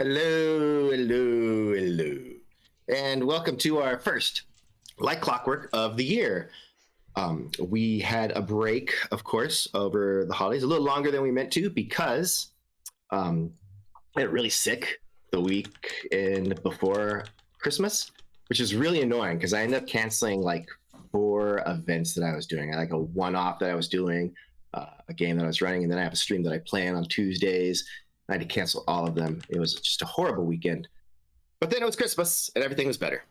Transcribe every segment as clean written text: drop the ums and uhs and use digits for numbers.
Hello, hello, hello. And welcome to our first Like Clockwork of the year. We had a break, of course, over the holidays, a little longer than we meant to because I got really sick the week before Christmas, which is really annoying because I ended up canceling like 4 events that I was doing. I had like a one-off that I was doing, a game that I was running, and then I have a stream that I plan on Tuesdays. I had to cancel all of them. It was just a horrible weekend. But then it was Christmas and everything was better.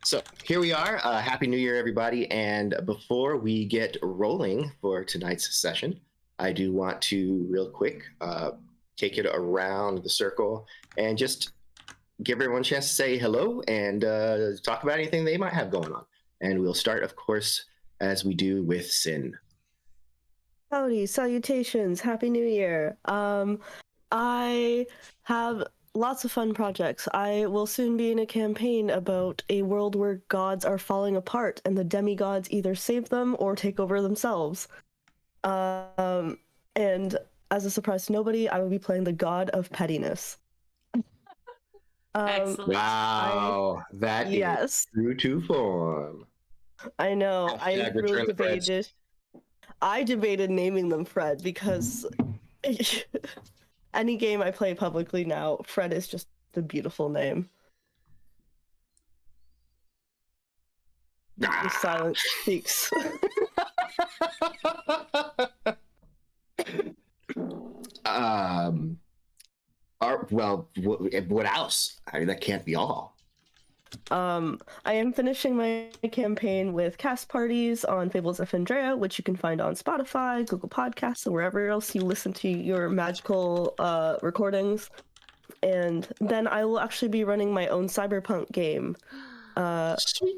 So here we are. Happy New Year, everybody. And before we get rolling for tonight's session, I do want to real quick take it around the circle and just give everyone a chance to say hello and talk about anything they might have going on. And we'll start, of course, as we do with Sin. Howdy, salutations, Happy New Year. I have lots of fun projects. I will soon be in a campaign about a world where gods are falling apart and the demigods either save them or take over themselves. And as a surprise to nobody, I will be playing the god of pettiness. Excellent. Wow, that is true to form. I know. I really debated. I debated naming them Fred because any game I play publicly now, Fred is just a beautiful name. The silence speaks. What else? I mean, that can't be all. I am finishing my campaign with cast parties on Fables of Andrea, which you can find on Spotify, Google Podcasts, or wherever else you listen to your magical recordings. And then I will actually be running my own cyberpunk game,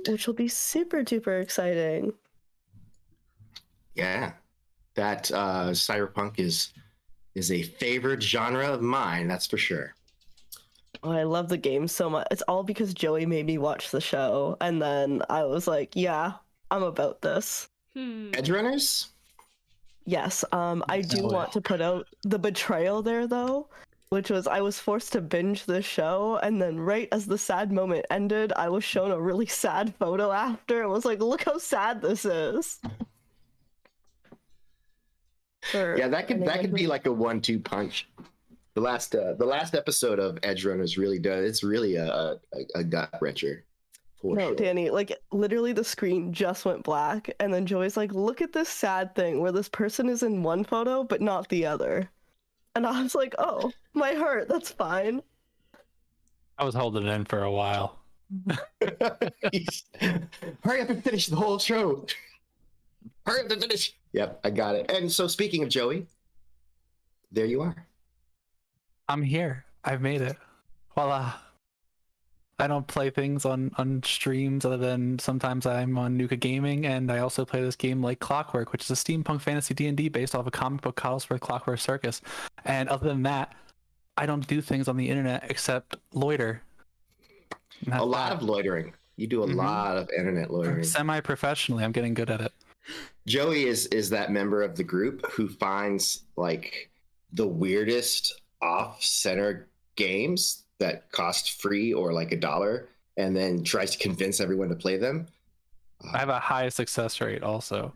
which will be super duper exciting. Yeah, that cyberpunk is a favorite genre of mine, that's for sure. Oh, I love the game so much. It's all because Joey made me watch the show, and then I was like, yeah, I'm about this. Edgerunners? Yes, I do want to put out the betrayal there, though, which was I was forced to binge the show, and then right as the sad moment ended, I was shown a really sad photo after. It was like, look how sad this is. Yeah, that could be like a 1-2 punch. The last episode of Edgerunners really does. It's really a gut wrencher. No, sure. Danny, like literally the screen just went black, and then Joey's like, "Look at this sad thing where this person is in one photo but not the other," and I was like, "Oh, my heart. That's fine." I was holding it in for a while. Hurry up and finish the whole show. Hurry up and finish. Yep, I got it. And so, speaking of Joey, there you are. I'm here. I've made it. Voila. I don't play things on streams other than sometimes I'm on Nuka Gaming, and I also play this game like Clockwork, which is a steampunk fantasy D&D based off a comic book Cosworth Clockwork Circus. And other than that, I don't do things on the internet except loiter. A lot of loitering. You do a lot of internet loitering. Semi-professionally, I'm getting good at it. Joey is that member of the group who finds like the weirdest off-center games that cost free or like $1 and then tries to convince everyone to play them. I have a high success rate also.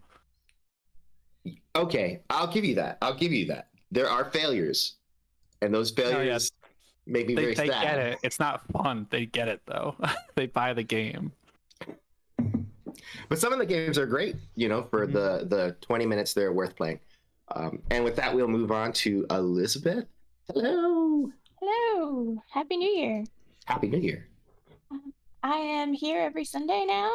Okay, I'll give you that. There are failures, and those failures make me very sad. They get it. It's not fun. They get it though. They buy the game. But some of the games are great, for the 20 minutes they're worth playing. And with that, we'll move on to Elizabeth. Hello. Hello. Happy New Year. Happy New Year. I am here every Sunday now.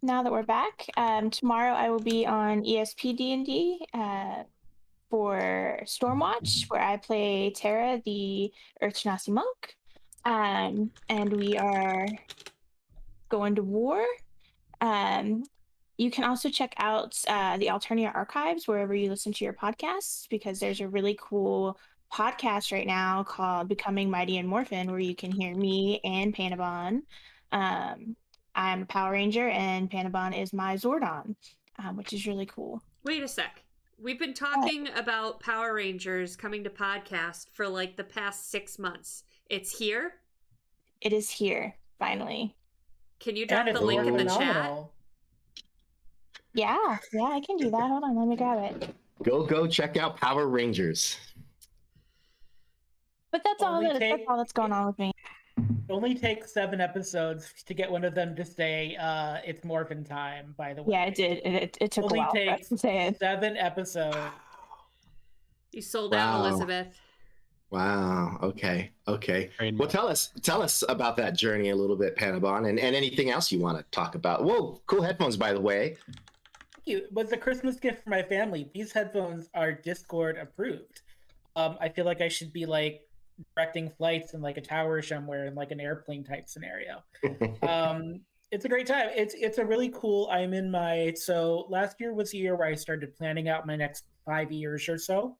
Now that we're back. Tomorrow I will be on ESP D&D for Stormwatch, where I play Tara, the Earth Genasi monk. And we are going to war. You can also check out the Alternia archives wherever you listen to your podcasts, because there's a really cool podcast right now called Becoming Mighty and Morphin, where you can hear me and Panabon. I'm a Power Ranger, and Panabon is my Zordon, which is really cool. Wait a sec. We've been talking about Power Rangers coming to podcast for like the past 6 months. It's here? It is here, finally. Can you drop And the it's link in the chat? phenomenal. Yeah, I can do that. Hold on, let me grab it. Go check out Power Rangers. But that's all Only that's all that's going on with me. It only takes 7 episodes to get one of them to say it's morphin time, by the way. Yeah, it did. It took Only a while for us takes to say it. 7 episodes. You sold out, Wow. Elizabeth. Wow. Okay. Train Well, tell us about that journey a little bit, Panabon, and anything else you want to talk about. Whoa, cool headphones, by the way. Thank you. It was a Christmas gift for my family. These headphones are Discord approved. I feel like I should be like directing flights in like a tower somewhere in like an airplane type scenario. It's a great time. It's a really cool. So last year was the year where I started planning out my next 5 years or so.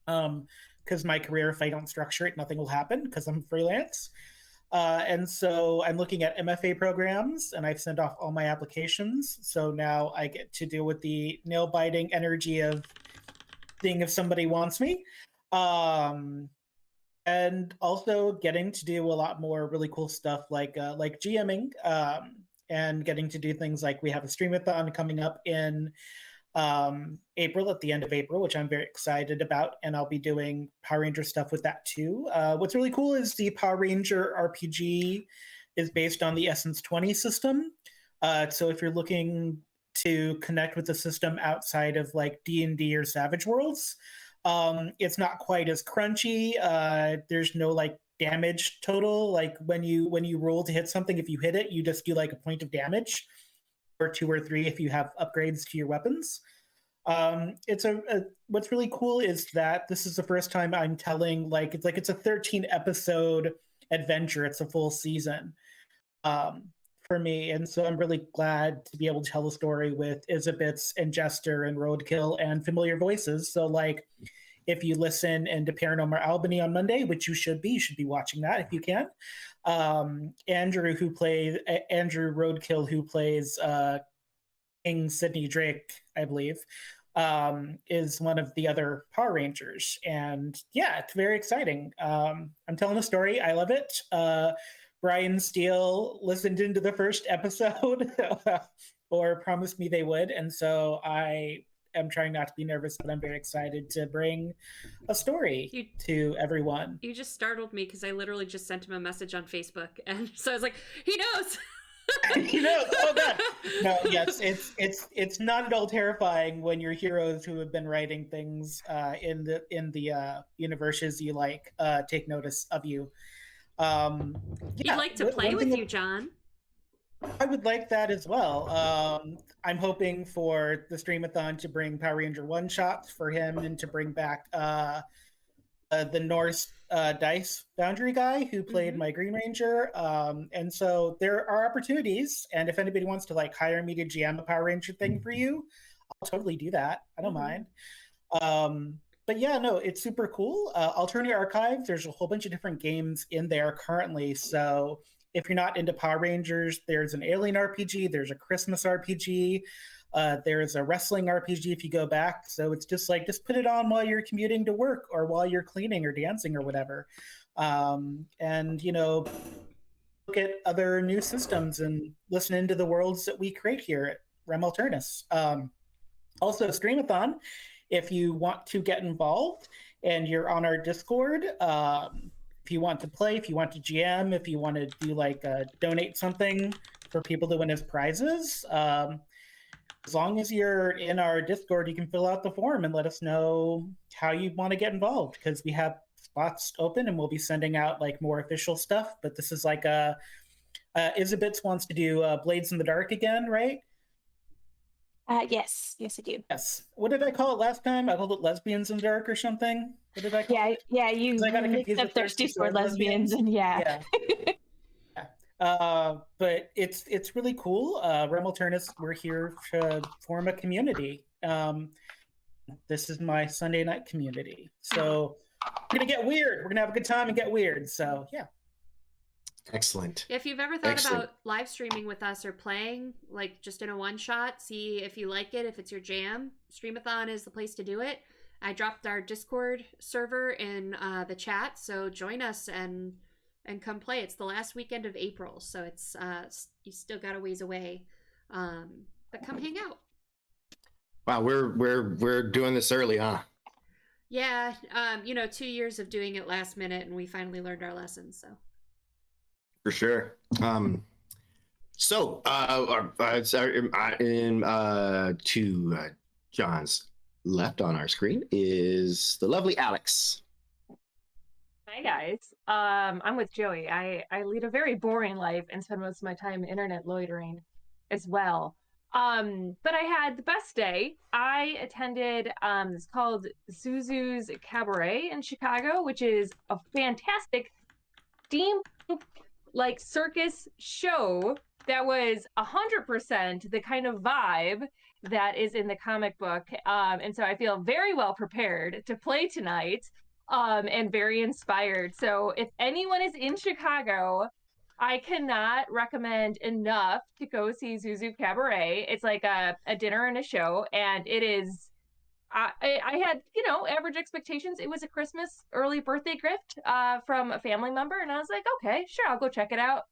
Because my career, if I don't structure it, nothing will happen because I'm freelance. And so I'm looking at MFA programs, and I've sent off all my applications. So now I get to deal with the nail-biting energy of seeing if somebody wants me. And also getting to do a lot more really cool stuff like GMing, and getting to do things like we have a streamathon coming up in April, at the end of April, which I'm very excited about, and I'll be doing Power Ranger stuff with that too. What's really cool is the Power Ranger RPG is based on the Essence 20 system. So if you're looking to connect with the system outside of like D&D or Savage Worlds, it's not quite as crunchy. There's no like damage total. Like when you roll to hit something, if you hit it, you just do like a point of damage, or 2 or 3 if you have upgrades to your weapons. What's really cool is that this is the first time I'm telling it's a 13 episode adventure. It's a full season for me, and so I'm really glad to be able to tell the story with Isabits and Jester and Roadkill and familiar voices. So like, if you listen into Paranormal Albany on Monday, which you should be watching that if you can. Andrew Roadkill, who plays King Sidney Drake, I believe, is one of the other Power Rangers. And yeah, it's very exciting. I'm telling a story. I love it. Brian Steele listened into the first episode or promised me they would. And so I am trying not to be nervous, but I'm very excited to bring a story to everyone. You just startled me because I literally just sent him a message on Facebook, and so I was like, he knows. He knows. Oh god. No, yes, it's not at all terrifying when your heroes who have been writing things in the universes you like take notice of you. He'd like to play with you, John. I would like that as well. I'm hoping for the streamathon to bring Power Ranger one shots for him, and to bring back the Norse dice boundary guy who played my Green Ranger. And so there are opportunities, and if anybody wants to like hire me to GM a Power Ranger thing for you, I'll totally do that. I don't mind. But yeah, no, it's super cool. Alternia Archive, there's a whole bunch of different games in there currently. So if you're not into Power Rangers, there's an Alien RPG, there's a Christmas RPG, there's a wrestling RPG if you go back. So it's just like, just put it on while you're commuting to work, or while you're cleaning or dancing or whatever. And, you know, look at other new systems and listen into the worlds that we create here at Rem Alternis. Also, Streamathon, if you want to get involved and you're on our Discord, if you want to play, if you want to GM, if you want to do like donate something for people to win as prizes, as long as you're in our Discord, you can fill out the form and let us know how you want to get involved, because we have spots open and we'll be sending out like more official stuff. But this is like Isabits wants to do Blades in the Dark again, right? Yes, I do. Yes. What did I call it last time? I called it Lesbians in the Dark or something. What did I call it? Yeah. You mixed up Thirsty Sword Lesbians, and yeah. But it's really cool. Rem Alternis, we're here to form a community. This is my Sunday night community. So we're gonna get weird. We're gonna have a good time and get weird. So yeah. Excellent. If you've ever thought Excellent. about live streaming with us or playing, like just in a one shot, see if you like it, if it's your jam, Streamathon is the place to do it. I dropped our Discord server in the chat, so join us and come play. It's the last weekend of April, so it's you still got a ways away, but come hang out. Wow, we're doing this early, huh? Yeah, 2 years of doing it last minute, and we finally learned our lessons. So For sure. To John's left on our screen is the lovely Alex. Hi guys. I'm with Joey. I lead a very boring life and spend most of my time internet loitering as well. But I had the best day. I attended it's called Zuzu's Cabaret in Chicago, which is a fantastic steampunk like circus show that was 100% the kind of vibe that is in the comic book. And so I feel very well prepared to play tonight. And very inspired. So if anyone is in Chicago, I cannot recommend enough to go see Zuzu Cabaret. It's like a dinner and a show, and it is. I had average expectations. It was a Christmas early birthday gift from a family member, and I was like, okay, sure, I'll go check it out.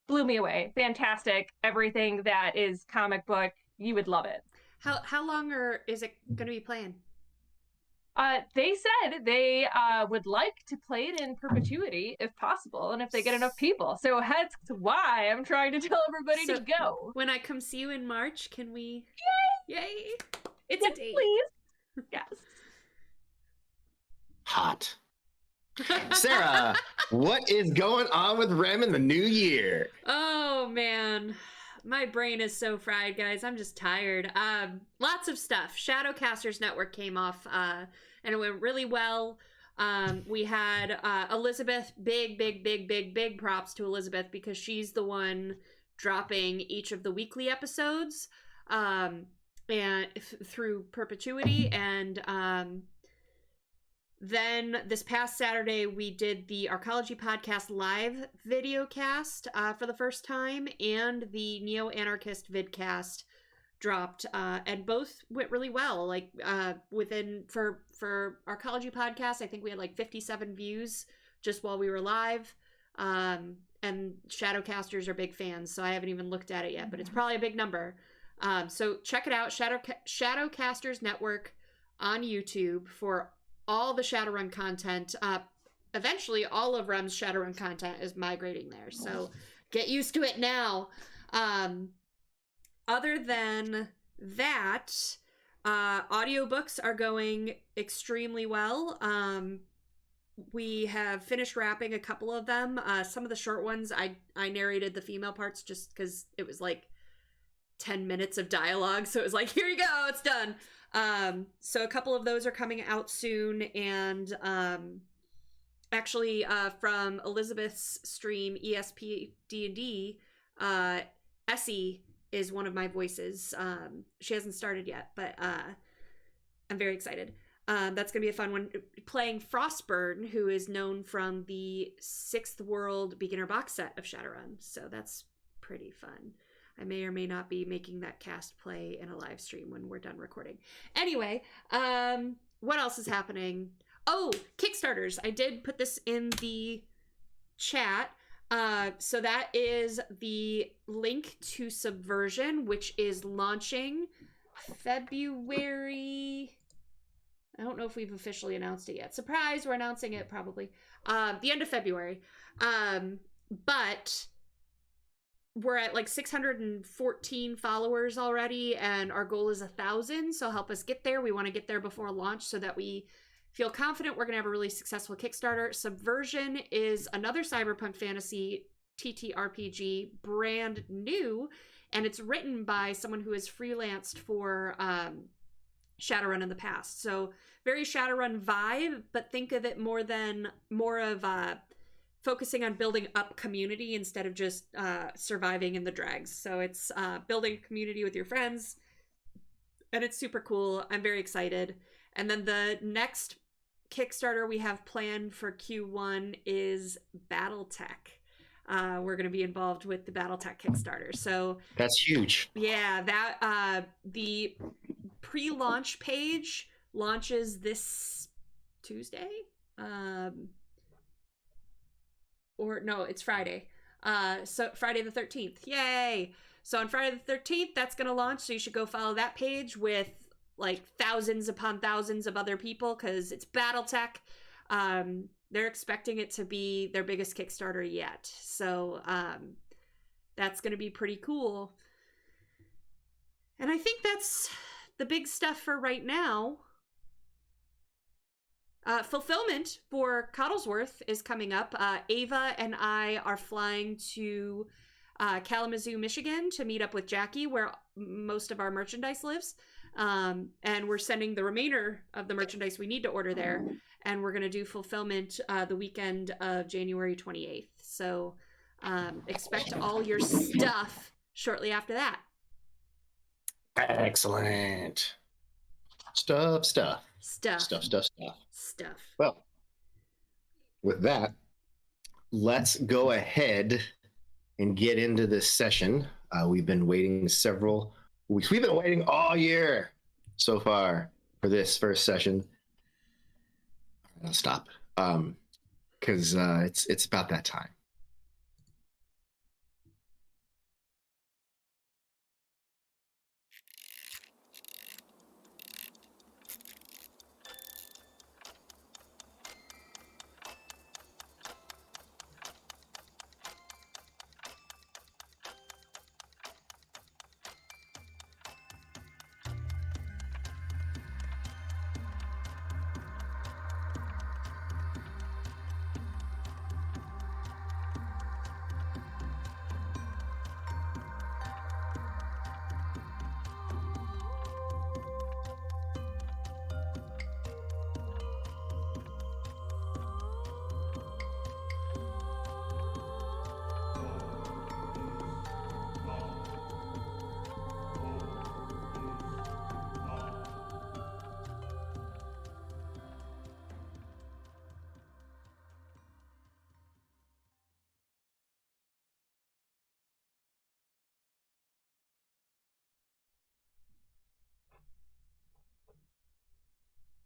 Blew me away. Fantastic. Everything that is comic book, you would love it. how long is it going to be playing? They said they would like to play it in perpetuity if possible, and if they get enough people. So that's why I'm trying to tell everybody to go. When I come see you in March, can we? Yay! It's Yes, a date. please. Yes. Hot. Sarah, what is going on with Rem in the new year? Oh man, my brain is so fried, guys. I'm just tired. Lots of stuff. Shadowcasters Network came off, and it went really well. We had Elizabeth. Big props to Elizabeth because she's the one dropping each of the weekly episodes, and through perpetuity. And then this past Saturday, we did the Arcology Podcast live video cast for the first time, and the Neo-Anarchist vidcast dropped, and both went really well. Like for Arcology Podcast, I think we had like 57 views just while we were live, and Shadowcasters are big fans, so I haven't even looked at it yet, but it's probably a big number. So check it out, Shadowcasters Network on YouTube for all the Shadowrun content. Eventually, all of Rem's Shadowrun content is migrating there, so get used to it now. Other than that, audiobooks are going extremely well. We have finished wrapping a couple of them. Some of the short ones, I narrated the female parts just because it was like 10 minutes of dialogue, so it was like, here you go, it's done. So a couple of those are coming out soon, and actually from Elizabeth's stream, ESP D&D, Essie is one of my voices. She hasn't started yet, but I'm very excited. That's gonna be a fun one, playing Frostburn, who is known from the 6th World beginner box set of Shadowrun, so that's pretty fun. I may or may not be making that cast play in a live stream when we're done recording. Anyway, what else is happening? Oh, Kickstarters. I did put this in the chat. So that is the link to Subversion, which is launching February. I don't know if we've officially announced it yet. Surprise, we're announcing it probably the end of February. But we're at like 614 followers already, and our goal is 1,000. So help us get there. We want to get there before launch so that we feel confident we're going to have a really successful Kickstarter. Subversion is another cyberpunk fantasy TTRPG, brand new, and it's written by someone who has freelanced for Shadowrun in the past. So very Shadowrun vibe, but think of it more of focusing on building up community instead of just surviving in the dregs. So it's building a community with your friends, and it's super cool. I'm very excited. And then the next Kickstarter we have planned for Q1 is Battletech. we're going to be involved with the BattleTech Kickstarter. So That's huge. yeah, that the pre-launch page launches this Tuesday, or no, it's Friday. So Friday the 13th. Yay! So on Friday the 13th, that's going to launch. So you should go follow that page with like thousands upon thousands of other people because it's BattleTech. They're expecting it to be their biggest Kickstarter yet. So that's going to be pretty cool. And I think that's the big stuff for right now. Fulfillment for Coddlesworth is coming up. Ava and I are flying to Kalamazoo, Michigan to meet up with Jackie, where most of our merchandise lives. And we're sending the remainder of the merchandise we need to order there. And we're going to do fulfillment the weekend of January 28th. So expect all your stuff shortly after that. Excellent. Stuff. Well, with that, let's go ahead and get into this session. We've been waiting several weeks. We've been waiting all year so far for this first session. I'll stop because it's about that time.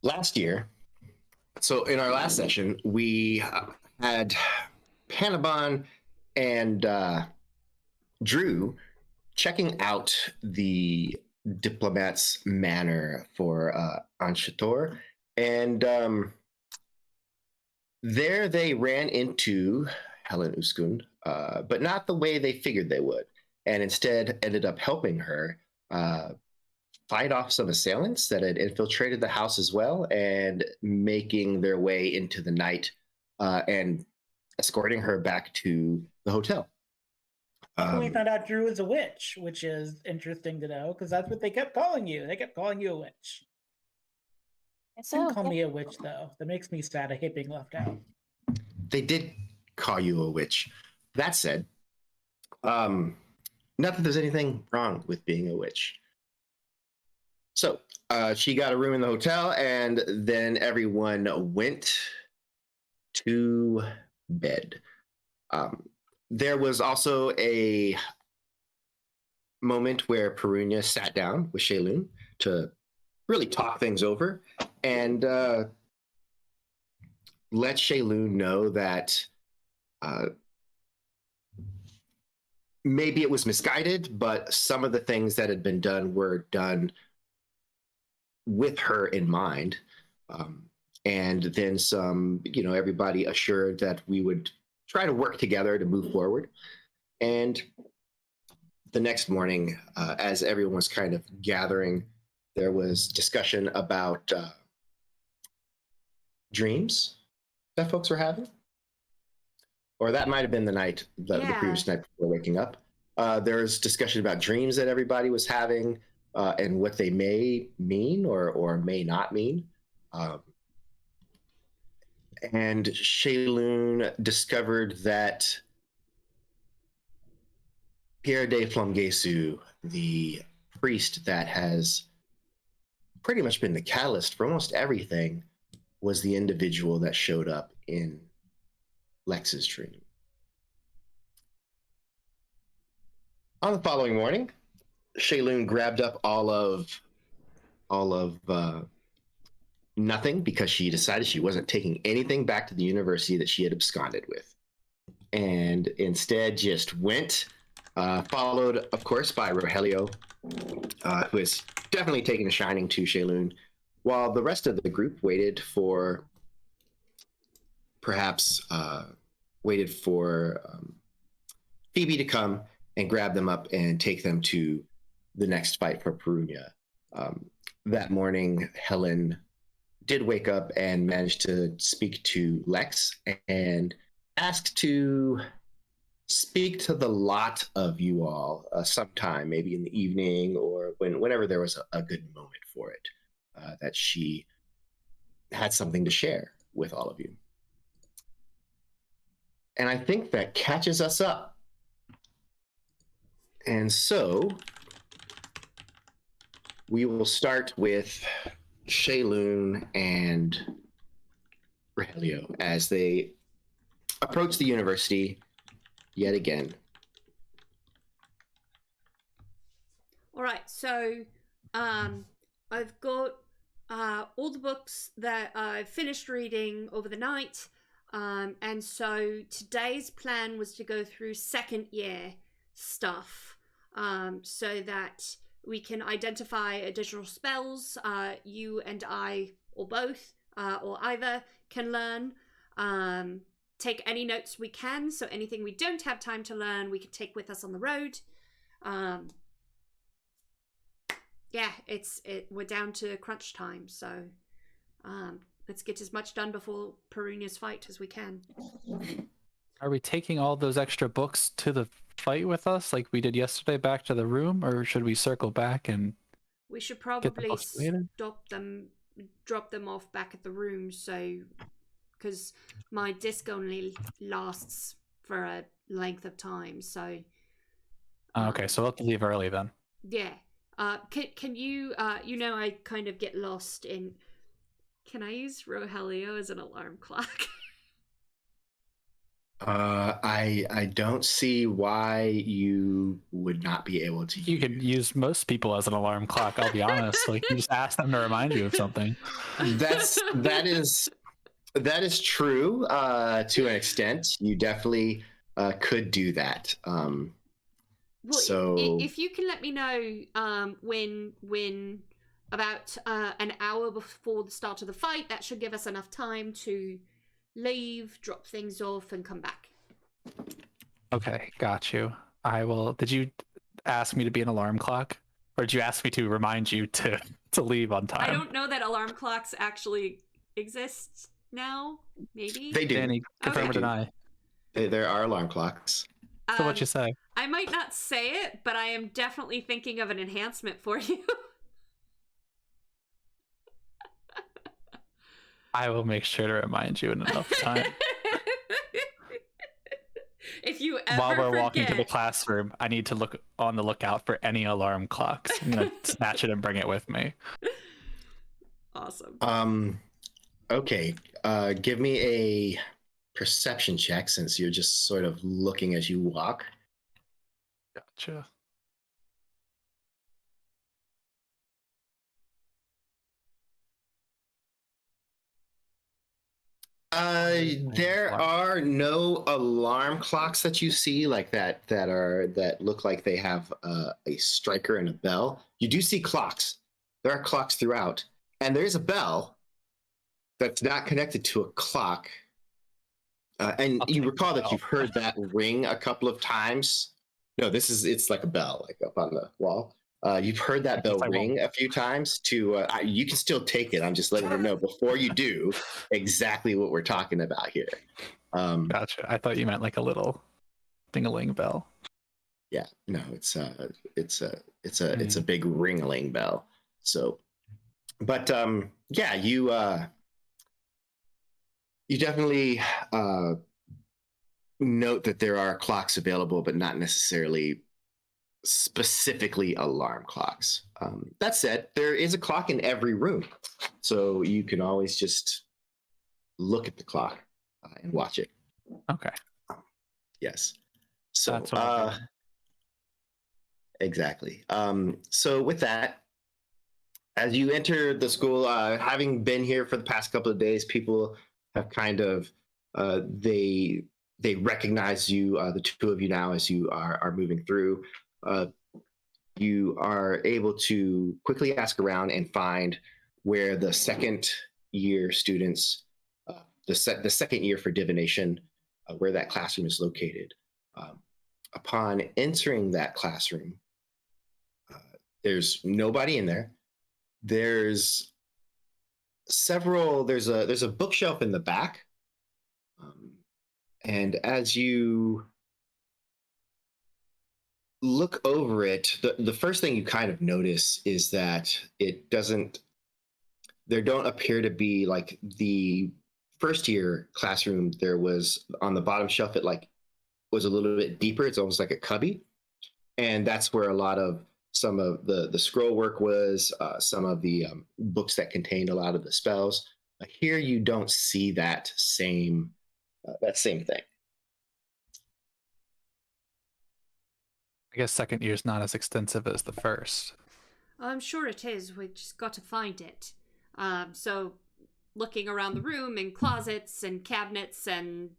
Last year, so in our last session, we had Panabon and Drew checking out the diplomat's manor for Anshator, and there they ran into Helen Uskund, but not the way they figured they would, and instead ended up helping her fight off some assailants that had infiltrated the house as well, and making their way into the night and escorting her back to the hotel. We found out Drew is a witch, which is interesting to know because that's what they kept calling you. They kept calling you a witch. Don't call me a witch, though. That makes me sad. I hate being left out. They did call you a witch. That said, not that there's anything wrong with being a witch. So she got a room in the hotel, and then everyone went to bed. There was also a moment where Perunyia sat down with Shaelune to really talk things over and let Shaelune know that maybe it was misguided, but some of the things that had been done were done with her in mind. And then some, everybody assured that we would try to work together to move forward. And the next morning, as everyone was kind of gathering, there was discussion about dreams that folks were having. Or that might have been the night, the previous night before waking up. There was discussion about dreams that everybody was having and what they may mean or may not mean. And Shaelune discovered that Pierre de Flomgesu, the priest that has pretty much been the catalyst for almost everything, was the individual that showed up in Lex's dream. On the following morning, Shaelune grabbed up all of nothing because she decided she wasn't taking anything back to the university that she had absconded with, and instead just went, followed, of course, by Rojelio, who is definitely taking a shining to Shaelune, while the rest of the group waited for Phoebe to come and grab them up and take them to the next fight for Perunyia. That morning, Helen did wake up and managed to speak to Lex and asked to speak to the lot of you all sometime, maybe in the evening or whenever there was a good moment for it, that she had something to share with all of you. And I think that catches us up. And so we will start with Shaelune and Rojelio as they approach the university yet again. All right, so I've got all the books that I've finished reading over the night, and so today's plan was to go through second year stuff, so that we can identify additional spells you and I, or both, or either, can learn. Take any notes we can, so anything we don't have time to learn, we can take with us on the road. Yeah, we're down to crunch time, so let's get as much done before Perunyia's fight as we can. Are we taking all those extra books to the fight with us like we did yesterday back to the room, or should we circle back and we should probably drop them off back at the room, so because my disc only lasts for a length of time, so okay, so we'll have to leave early then. Yeah. Can you I kind of get lost in, can I use Rojelio as an alarm clock? I don't see why you would not be able to. You could use most people as an alarm clock, I'll be honest. Like, you just ask them to remind you of something. That is true to an extent. You definitely could do that. Well, so if you can let me know when about an hour before the start of the fight, that should give us enough time to leave, drop things off, and come back. Okay, got you. I will. Did you ask me to be an alarm clock, or did you ask me to remind you to leave on time? I don't know that alarm clocks actually exist now. Maybe they do. Danny, confirm or deny? There are alarm clocks. So what you say? I might not say it, but I am definitely thinking of an enhancement for you. I will make sure to remind you in enough time. If you ever While we're forget... walking to the classroom, I need to look on the lookout for any alarm clocks. I'm gonna snatch it and bring it with me. Awesome. Okay. Give me a perception check, since you're just sort of looking as you walk. Gotcha. There are no alarm clocks that you see like that look like they have a striker and a bell. You do see clocks. There are clocks throughout, and there is a bell that's not connected to a clock. And you recall that you've heard that ring a couple of times. No, it's like a bell, like up on the wall. You've heard that bell ring a few times. You can still take it. I'm just letting you know before you do exactly what we're talking about here. Gotcha. I thought you meant like a little ding-a-ling bell. Yeah, no, it's a big ring-a-ling bell. So, but yeah, you definitely note that there are clocks available, but not necessarily specifically alarm clocks. That said, there is a clock in every room, so you can always just look at the clock and watch it. Okay. Yes. So Exactly. So with that, as you enter the school, having been here for the past couple of days, people have kind of they recognize you, the two of you now, as you are moving through. You are able to quickly ask around and find where the second year students, the second year for divination, where that classroom is located. Upon entering that classroom, there's nobody in there. There's a bookshelf in the back, and as you look over it, the first thing you kind of notice is that there don't appear to be, like, the first year classroom. There was on the bottom shelf, it like was a little bit deeper. It's almost like a cubby, and that's where a lot of some of the scroll work was, some of the books that contained a lot of the spells. Here you don't see that same thing. I guess second year's not as extensive as the first. I'm sure it is. We just got to find it. So looking around the room in closets and cabinets and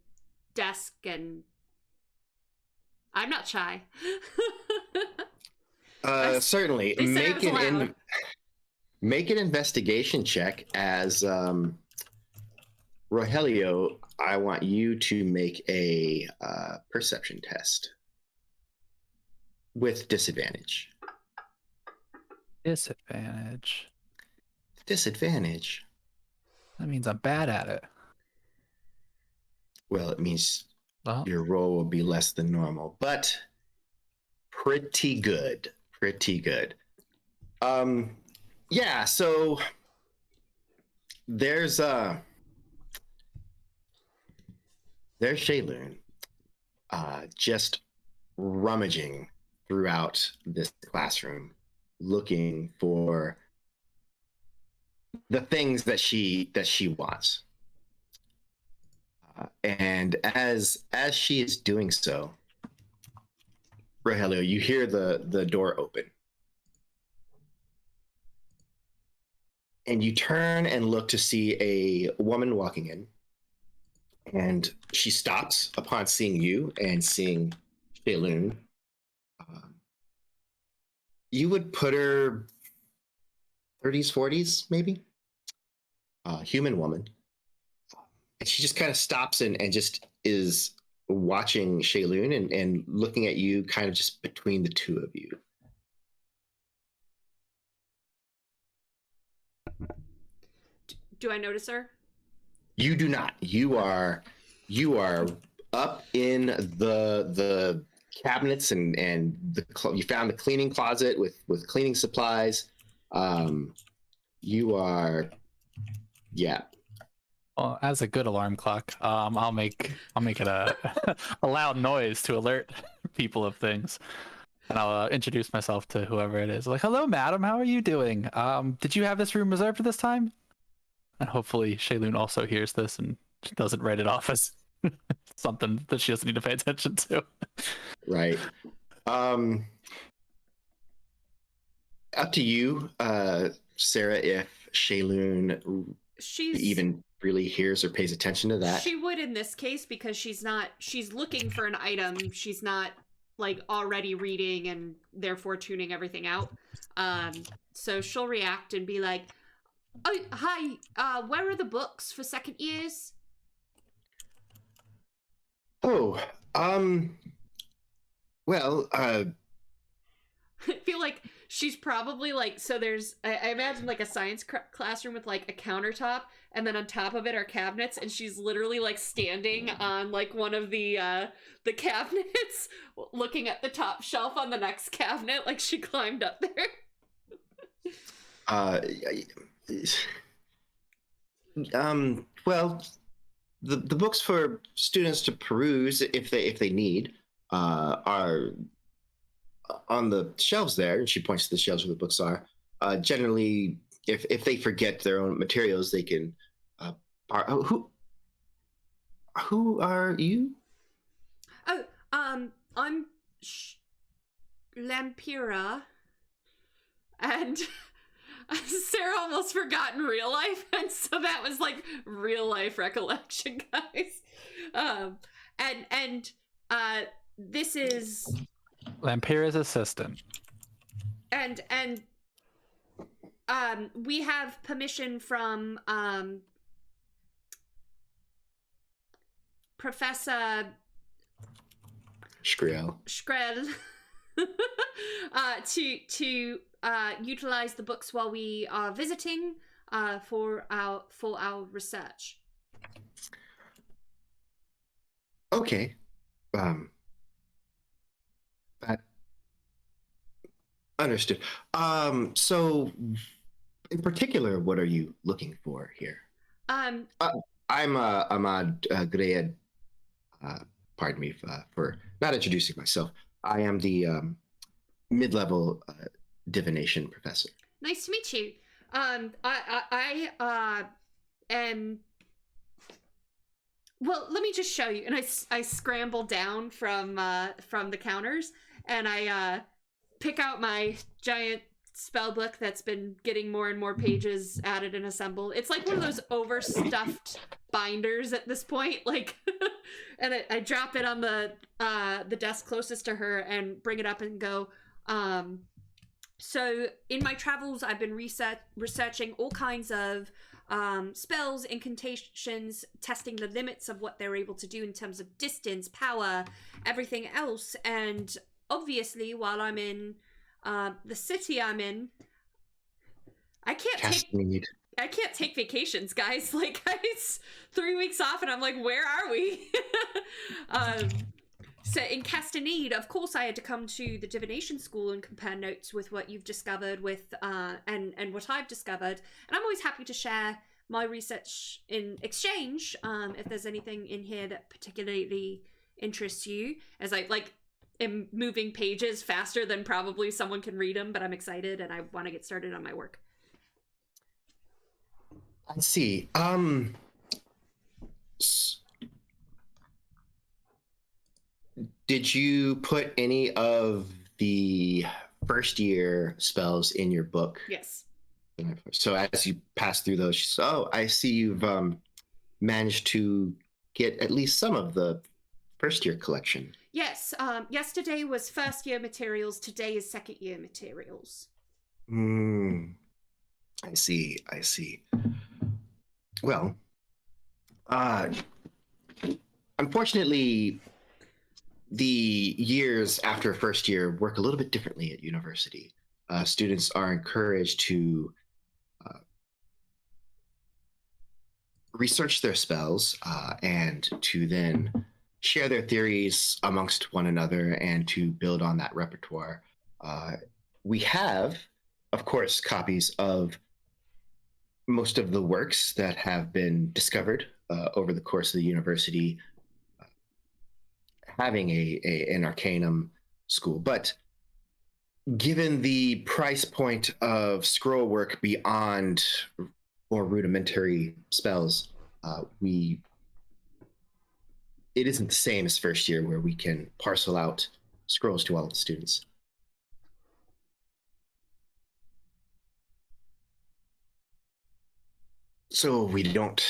desk, and I'm not shy. Certainly. Make an investigation check as Rojelio. I want you to make a perception test with disadvantage. Disadvantage. Disadvantage. That means I'm bad at it. Well, it means your roll will be less than normal, but pretty good. Pretty good. Yeah, so there's Shaelune just rummaging throughout this classroom, looking for the things that she wants. And as she is doing so, Rojelio, you hear the door open. And you turn and look to see a woman walking in. And she stops upon seeing you and seeing Shaelune. You would put her 30s, 40s, maybe? Human woman. And she just kind of stops and just is watching Shaelune and looking at you kind of just between the two of you. Do I notice her? You do not. You are up in the cabinets and you found the cleaning closet with cleaning supplies. You are, yeah. Well, as a good alarm clock, I'll make it a a loud noise to alert people of things, and I'll introduce myself to whoever it is. Like, hello, madam, how are you doing? Did you have this room reserved for this time? And hopefully Shaelune also hears this and doesn't write it off as something that she doesn't need to pay attention to. Right. Up to you, Sarah, if Shaelune even really hears or pays attention to that. She would in this case, because she's looking for an item. She's not like already reading and therefore tuning everything out. So she'll react and be like, "Oh, hi, where are the books for second years?" Oh, well, I feel like she's probably like, so there's, I imagine like a science classroom with like a countertop, and then on top of it are cabinets, and she's literally like standing on like one of the cabinets, looking at the top shelf on the next cabinet, like she climbed up there. Well, the books for students to peruse if they need are on the shelves there, and she points to the shelves where the books are. Generally, if they forget their own materials, they can who are you? Oh, I'm Lampira, and Sarah almost forgot in real life, and so that was like real life recollection, guys. And this is Lampira's assistant. And we have permission from Professor Skrill to utilize the books while we are visiting for our research. Okay. That understood. So in particular, what are you looking for here? I'm Ahmad Grayed. Pardon me for not introducing myself. I am the mid-level divination professor. Nice to meet you. I am. Well, let me just show you. And I scramble down from the counters, and I pick out my giant spell book that's been getting more and more pages added and assembled. It's like one of those overstuffed binders at this point, like, and I drop it on the desk closest to her and bring it up and go. So in my travels, I've been researching all kinds of spells, incantations, testing the limits of what they're able to do in terms of distance, power, everything else. And obviously, while I'm in the city I'm in, I can't take vacations, guys. Like, it's 3 weeks off, and I'm like, where are we? So in Castanede, of course, I had to come to the divination school and compare notes with what you've discovered with and what I've discovered. And I'm always happy to share my research in exchange if there's anything in here that particularly interests you. As I am moving pages faster than probably someone can read them, but I'm excited and I want to get started on my work. I see. Did you put any of the first year spells in your book? Yes. So as you pass through those, I see you've managed to get at least some of the first year collection. Yes. Yesterday was first year materials. Today is second year materials. I see. Well, unfortunately, the years after first year work a little bit differently at university. Students are encouraged to research their spells and to then share their theories amongst one another and to build on that repertoire. We have, of course, copies of most of the works that have been discovered over the course of the university having an Arcanum school. But given the price point of scroll work beyond more rudimentary spells, it isn't the same as first year where we can parcel out scrolls to all of the students. So we don't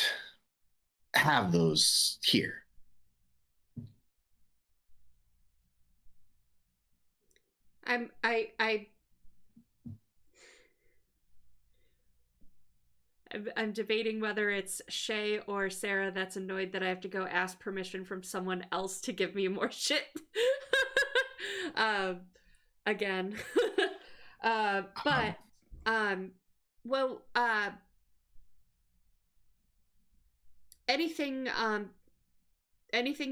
have those here. I'm debating whether it's Shay or Sarah that's annoyed that I have to go ask permission from someone else to give me more shit. Again. Anything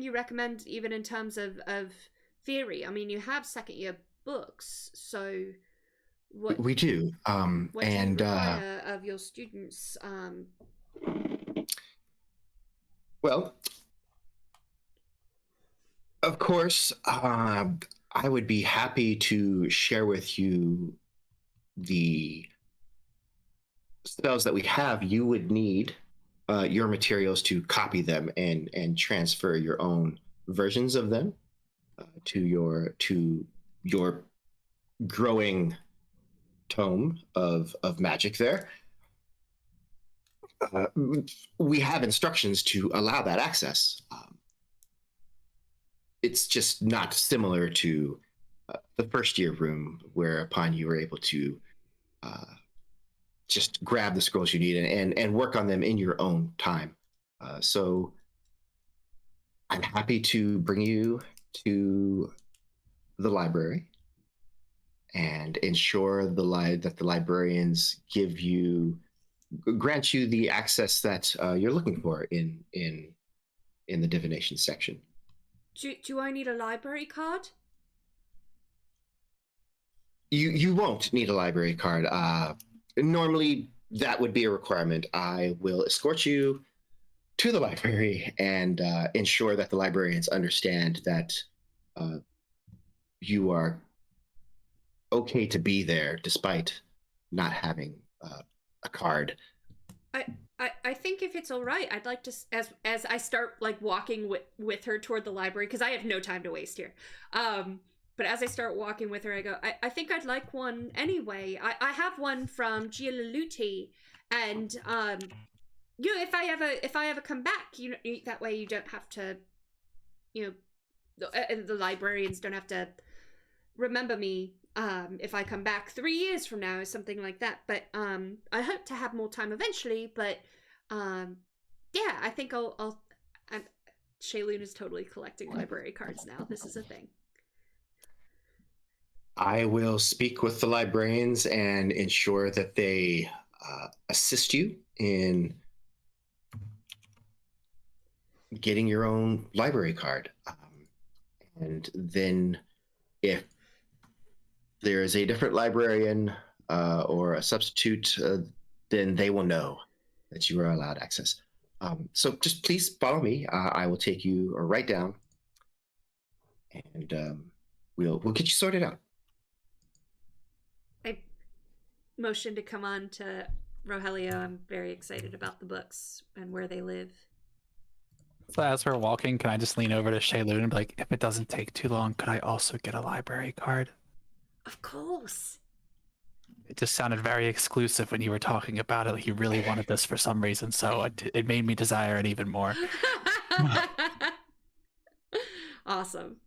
you recommend, even in terms of theory? I mean, you have second year books, so what we do. What do you require of your students? Well, of course, I would be happy to share with you the spells that we have. You would need your materials to copy them and transfer your own versions of them to your growing tome of magic there. We have instructions to allow that access. It's just not similar to the first year room, whereupon you were able to just grab the scrolls you need and work on them in your own time. So I'm happy to bring you to the library and ensure that the librarians grant you the access that you're looking for in the divination section. Do I need a library card? You won't need a library card. Normally, that would be a requirement. I will escort you to the library and ensure that the librarians understand that you are okay to be there despite not having a card. I think if it's all right, I'd like to, as I start like walking with her toward the library, because I have no time to waste here. But as I start walking with her, I go, I think I'd like one anyway. I have one from Gialaluti, and you know, if I ever come back, you know, that way you don't have to, you know, the librarians don't have to remember me if I come back 3 years from now or something like that. But I hope to have more time eventually. But yeah, I think Shaelune is totally collecting library cards now. This is a thing. I will speak with the librarians and ensure that they assist you in getting your own library card. And then if there is a different librarian or a substitute, then they will know that you are allowed access. So just please follow me. I will take you right down, and we'll get you sorted out. I motion to come on to Rojelio. I'm very excited about the books and where they live. So as we're walking, can I just lean over to Shaelune and be like, if it doesn't take too long, could I also get a library card? Of course. It just sounded very exclusive when you were talking about it. He really wanted this for some reason, so it made me desire it even more. Awesome.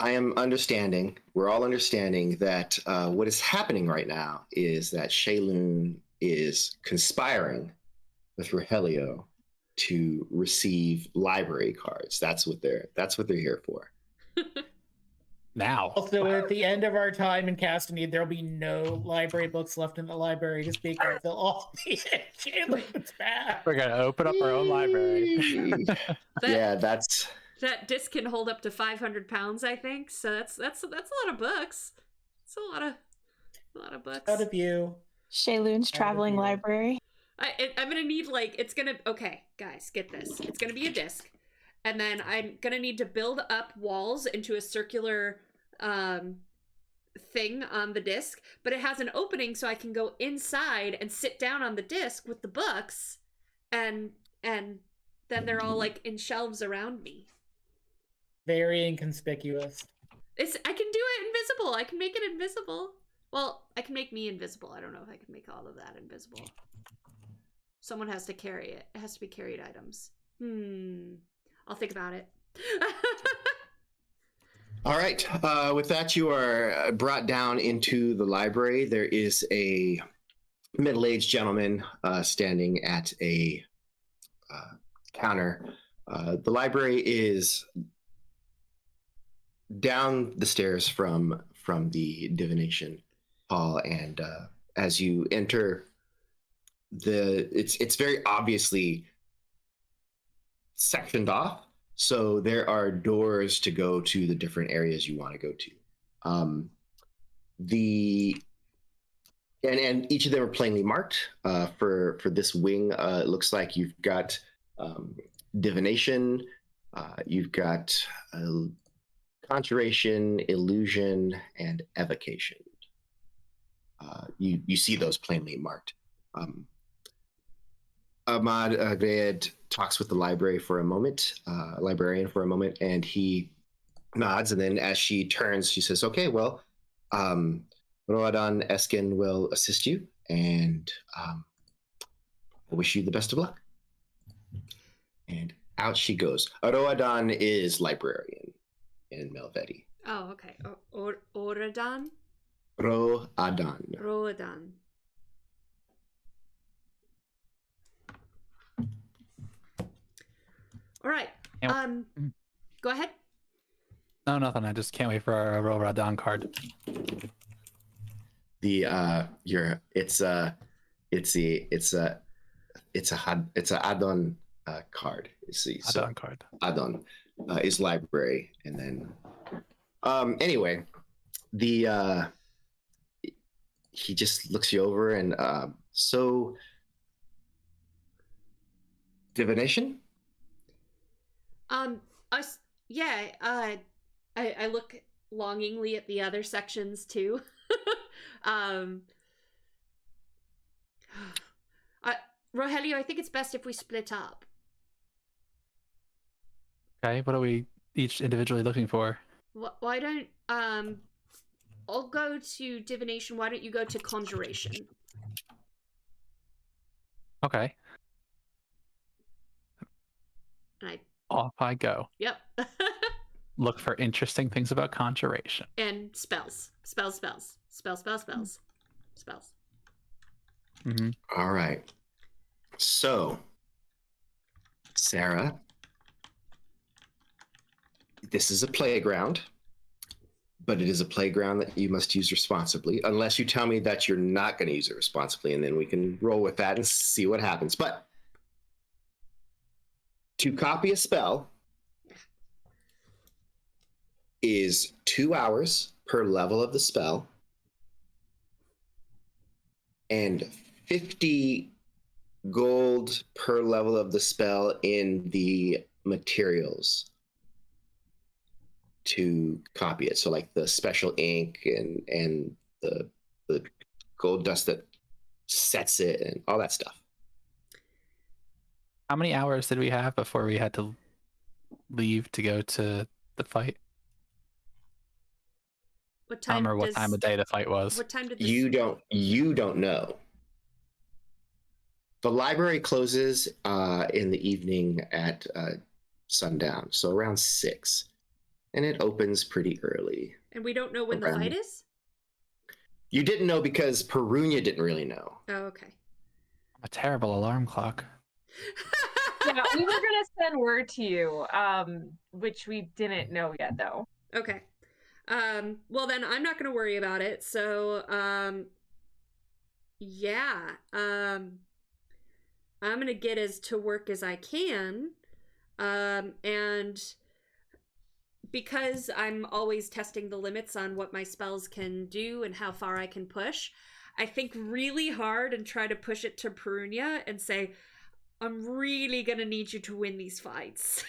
We're all understanding that what is happening right now is that Shaelune is conspiring with Rojelio to receive library cards. That's what they're here for. Now. Also, at the end of our time in Castanede, there'll be no library books left in the library just because they'll all be in Shaelune's bag. We're gonna open up our own library. That disc can hold up to 500 pounds, I think. So that's a lot of books. It's a lot of books. Out of you. Shaelune's traveling library. I'm gonna need okay, guys, get this. It's gonna be a disc, and then I'm gonna need to build up walls into a circular thing on the disc, but it has an opening so I can go inside and sit down on the disc with the books, and then they're all like in shelves around me. Very inconspicuous. I can do it invisible. I can make it invisible. Well, I can make me invisible. I don't know if I can make all of that invisible. Someone has to carry it. It has to be carried items. I'll think about it. All right. With that, you are brought down into the library. There is a middle-aged gentleman standing at a counter. The library is down the stairs from the divination hall, and as you enter, it's very obviously sectioned off. So there are doors to go to the different areas you want to go to. And each of them are plainly marked. For this wing, it looks like you've got divination, you've got conjuration, illusion, and evocation. You see those plainly marked. Ahmad Grayed talks with the librarian for a moment, and he nods, and then as she turns, she says, okay, well, Roadan Eskin will assist you, and I wish you the best of luck. And out she goes. Roadan is librarian in Melvedi. Oh, okay. Oradan? Roadan. Roadan. All right. Go ahead. No, nothing. I just can't wait for our Roadan card. It's a add-on card. Add-on card. Add-on is library, and then anyway, he just looks you over and so divination. I look longingly at the other sections too. Rojelio, I think it's best if we split up. Okay, what are we each individually looking for? Why don't I'll go to divination. Why don't you go to conjuration? Okay. And off I go. Yep. Look for interesting things about conjuration. And spells. Spells. Mm-hmm. All right. So, Sarah, this is a playground, but it is a playground that you must use responsibly, unless you tell me that you're not going to use it responsibly, and then we can roll with that and see what happens. But to copy a spell is 2 hours per level of the spell and 50 gold per level of the spell in the materials to copy it. So like the special ink and the gold dust that sets it and all that stuff. How many hours did we have before we had to leave to go to the fight? What time? Or what time of day the fight was? What time did this... You don't know. The library closes in the evening at sundown, so around 6, and it opens pretty early. And we don't know when the fight is? You didn't know because Perunyia didn't really know. Oh, okay. A terrible alarm clock. Yeah, we were gonna send word to you, which we didn't know yet, though. Okay. Well then I'm not gonna worry about it. So, yeah. I'm gonna get as to work as I can. And because I'm always testing the limits on what my spells can do and how far I can push, I think really hard and try to push it to Perunyia and say, I'm really gonna need you to win these fights.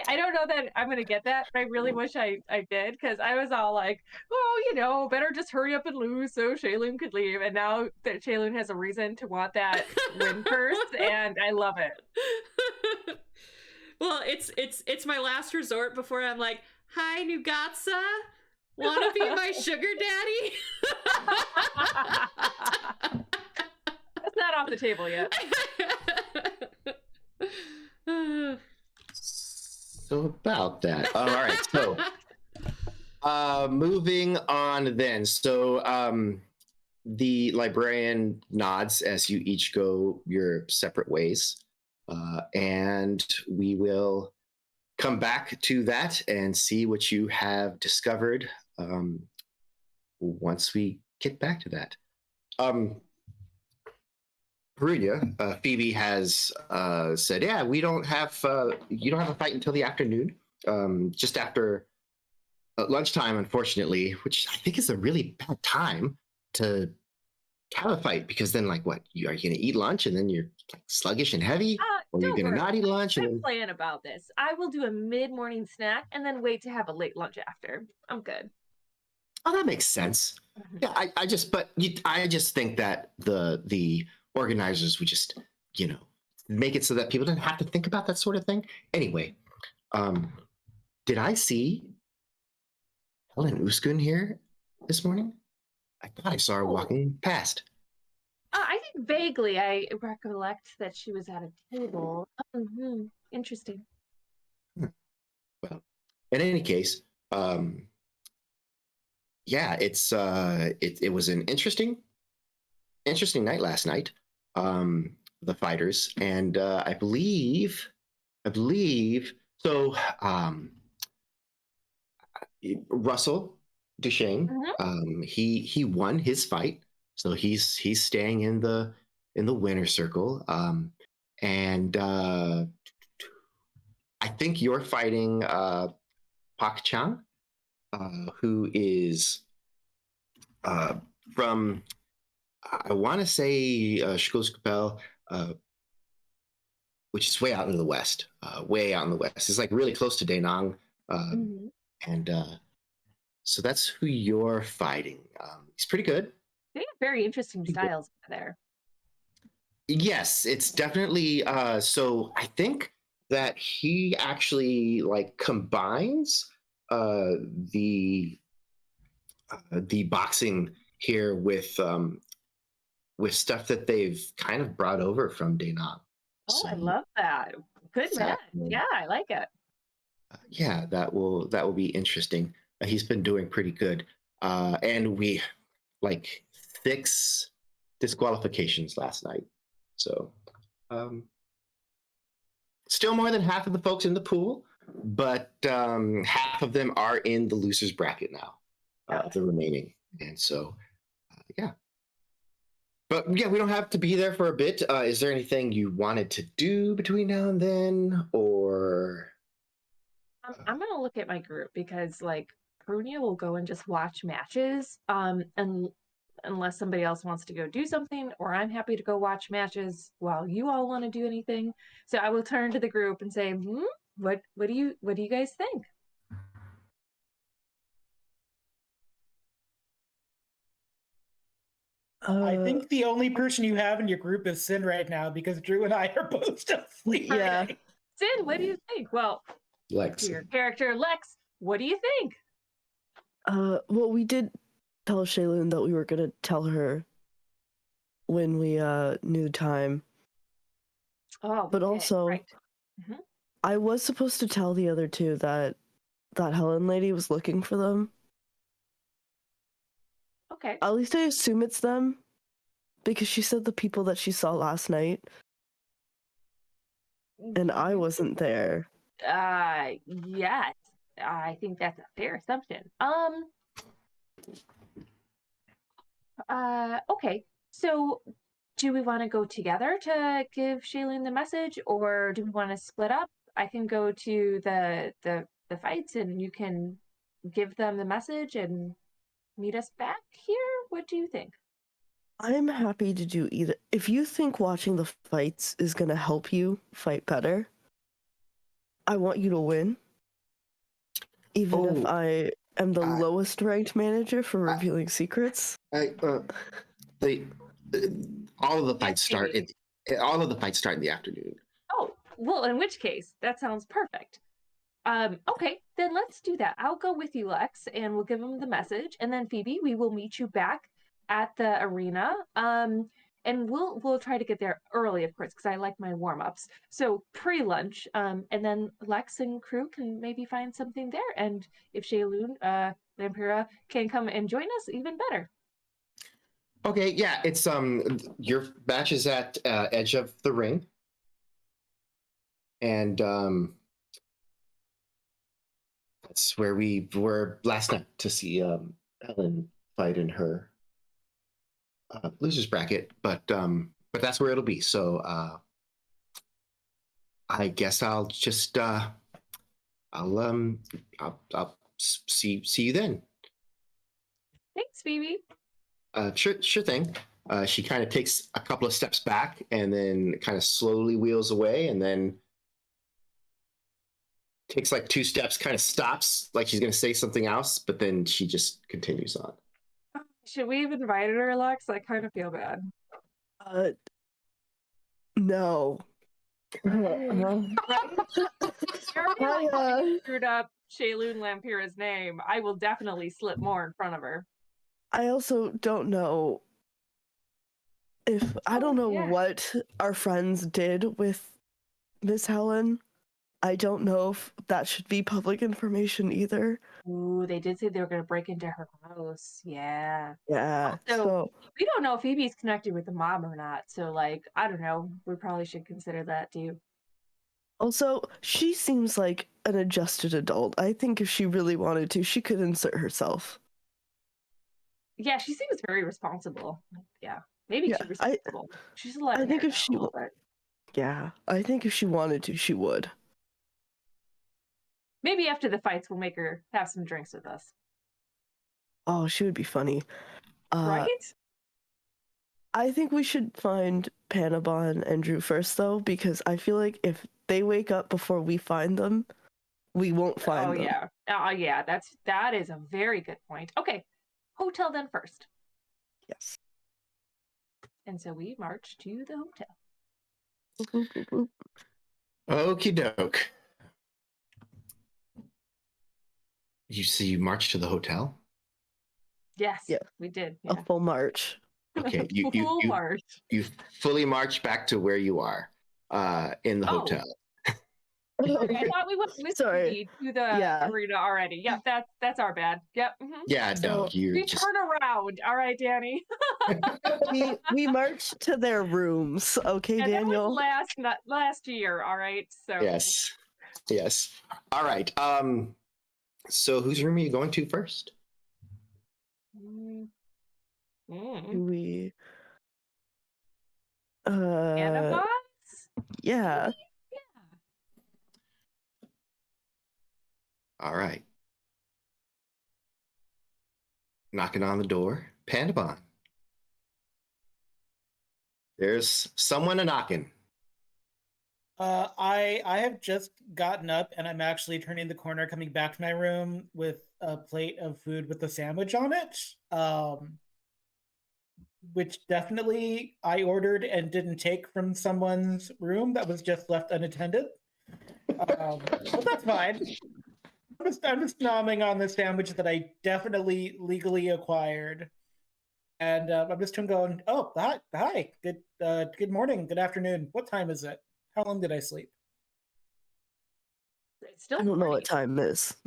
I don't know that I'm gonna get that, but I really wish I did, because I was all like, oh, better just hurry up and lose so Shaelune could leave, and now that Shaelune has a reason to want that win first, and I love it. Well, it's my last resort before I'm like, hi, Nugatsa, wanna be my sugar daddy? That's not off the table yet. So about that. All right. So moving on then. So the librarian nods as you each go your separate ways. And we will come back to that and see what you have discovered once we get back to that. Perunyia, Phoebe has said, yeah, we don't have, you don't have a fight until the afternoon, just after lunchtime, unfortunately, which I think is a really bad time to have a fight, because then like what, are you going to eat lunch and then you're like sluggish and heavy? Or you're going to not eat lunch? I'm playing about this. I will do a mid-morning snack and then wait to have a late lunch after. I'm good. Oh, that makes sense. Yeah, I just think that the organizers would just, make it so that people don't have to think about that sort of thing. Anyway, Did I see Helen Uskun here this morning? I thought I saw her walking past. I think vaguely I recollect that she was at a table. Interesting. Well, in any case, yeah, it was an interesting night last night. The fighters, and I believe so. Russell Duchesne, he won his fight, so he's staying in the winner circle. And I think you're fighting Pak Chang, who is from, I want to say Shkoskapel, which is way out in the west. Way out in the west. It's like really close to Da Nang. And so that's who you're fighting. He's pretty good. They have very interesting styles there. Yes, it's definitely. So I think that he actually like combines the boxing here with stuff that they've kind of brought over from Da Nang. Oh, I love that. Good man. Yeah, I like it. Yeah, that will be interesting. He's been doing pretty good, and we like 6 disqualifications last night. So, still more than half of the folks in the pool, but half of them are in the losers bracket now. The remaining, and so yeah. But yeah, we don't have to be there for a bit. Is there anything you wanted to do between now and then, or? I'm gonna look at my group because like Perunyia will go and just watch matches, and unless somebody else wants to go do something, or I'm happy to go watch matches while you all want to do anything. So I will turn to the group and say, what do you guys think? I think the only person you have in your group is Sin right now because Drew and I are both asleep. Yeah. Sin, what do you think? Well, Lex. Your character, Lex, what do you think? Well, we did tell Shaelune that we were gonna tell her when we knew the time. Oh, but also, right. I was supposed to tell the other two that Helen lady was looking for them. Okay. At least I assume it's them, because she said the people that she saw last night, and I wasn't there. Yes. I think that's a fair assumption. Okay. So do we want to go together to give Shaelune the message, or do we want to split up? I can go to the fights and you can give them the message and meet us back here. What do you think? I'm happy to do either. If you think watching the fights is gonna help you fight better, I want you to win. Even if I am the lowest ranked manager for revealing secrets. All of the fights start in the afternoon. Oh, well, in which case, that sounds perfect. Okay, then let's do that. I'll go with you, Lex, and we'll give them the message. And then Phoebe, we will meet you back at the arena. And we'll try to get there early, of course, because I like my warm-ups. So pre-lunch, and then Lex and crew can maybe find something there. And if Shaelune, Vampira can come and join us, even better. Okay, yeah, it's your match is at edge of the ring, and that's where we were last night to see Helen fight in her losers bracket, but that's where it'll be. So I guess I'll just I'll see you then. Thanks, Phoebe. Sure thing. She kind of takes a couple of steps back and then kind of slowly wheels away, and then takes like 2 steps, kind of stops like she's going to say something else, but then she just continues on. Should we have invited her, Lex? I kind of feel bad. No. You're I, screwed up Shaelune Lampira's name, I will definitely slip more in front of her. I also don't know if I don't know what our friends did with Miss Helen. I don't know if that should be public information either. Ooh, they did say they were going to break into her house. Yeah. Yeah. So we don't know if Phoebe's connected with the mom or not. So, like, I don't know. We probably should consider that too. Also, she seems like an adjusted adult. I think if she really wanted to, she could insert herself. Yeah, she seems very responsible. Yeah, maybe too responsible. She's 11. I think if she, yeah, I think if she wanted to, she would. Maybe after the fights, we'll make her have some drinks with us. Oh, she would be funny. Right? I think we should find Panabon and Drew first, though, because I feel like if they wake up before we find them, we won't find them. Yeah, that is a very good point. Okay, hotel then first. Yes. And so we march to the hotel. Okie doke. You march to the hotel? Yes, we did. Yeah. A full march. Okay, march. You fully march back to where you are in the hotel. I thought we went with to the arena already. Yep, that's our bad. Yep. Mm-hmm. Yeah, no, we turn around. All right, Danny. we marched to their rooms. Okay, and Daniel. That was last year. All right. So yes. All right. So whose room are you going to first? Do we? Panabon's? Yeah. All right. Knocking on the door, Panabon. There's someone knocking. I have just gotten up and I'm actually turning the corner, coming back to my room with a plate of food with a sandwich on it. Which definitely I ordered and didn't take from someone's room that was just left unattended. But that's fine. I'm just nomming on the sandwich that I definitely legally acquired. And I'm just going, oh, hi. Good morning, good afternoon. What time is it? How long did I sleep? I don't know what time it is.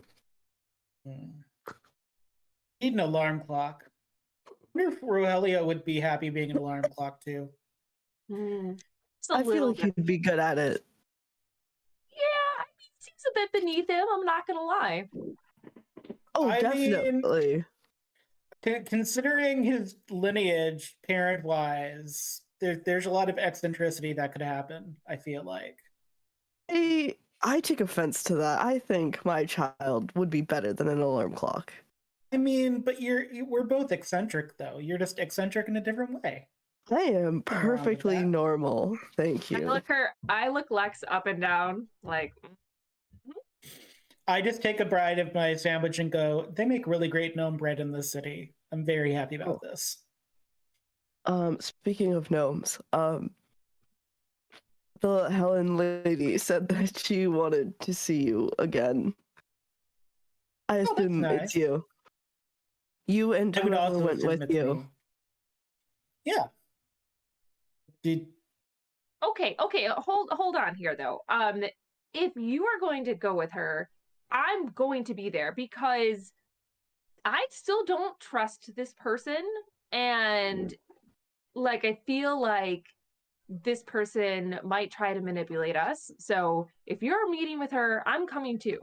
Need an alarm clock. I wonder if Rojelio would be happy being an alarm clock too. I feel like he'd be good at it. Yeah, it seems a bit beneath him, I'm not gonna lie. Oh, definitely. Considering his lineage, parent-wise, there's a lot of eccentricity that could happen, I feel like. I take offense to that. I think my child would be better than an alarm clock. I mean, but we're both eccentric, though. You're just eccentric in a different way. I am perfectly normal. Thank you. I look Lex up and down, like... I just take a bite of my sandwich and go, they make really great gnome bread in this city. I'm very happy about this. Speaking of gnomes, the Helen lady said that she wanted to see you again. I assume it's you. You and whoever went with you. Yeah. Okay. Hold on here though. If you are going to go with her, I'm going to be there because I still don't trust this person, and like I feel like this person might try to manipulate us. So if you're meeting with her, I'm coming too.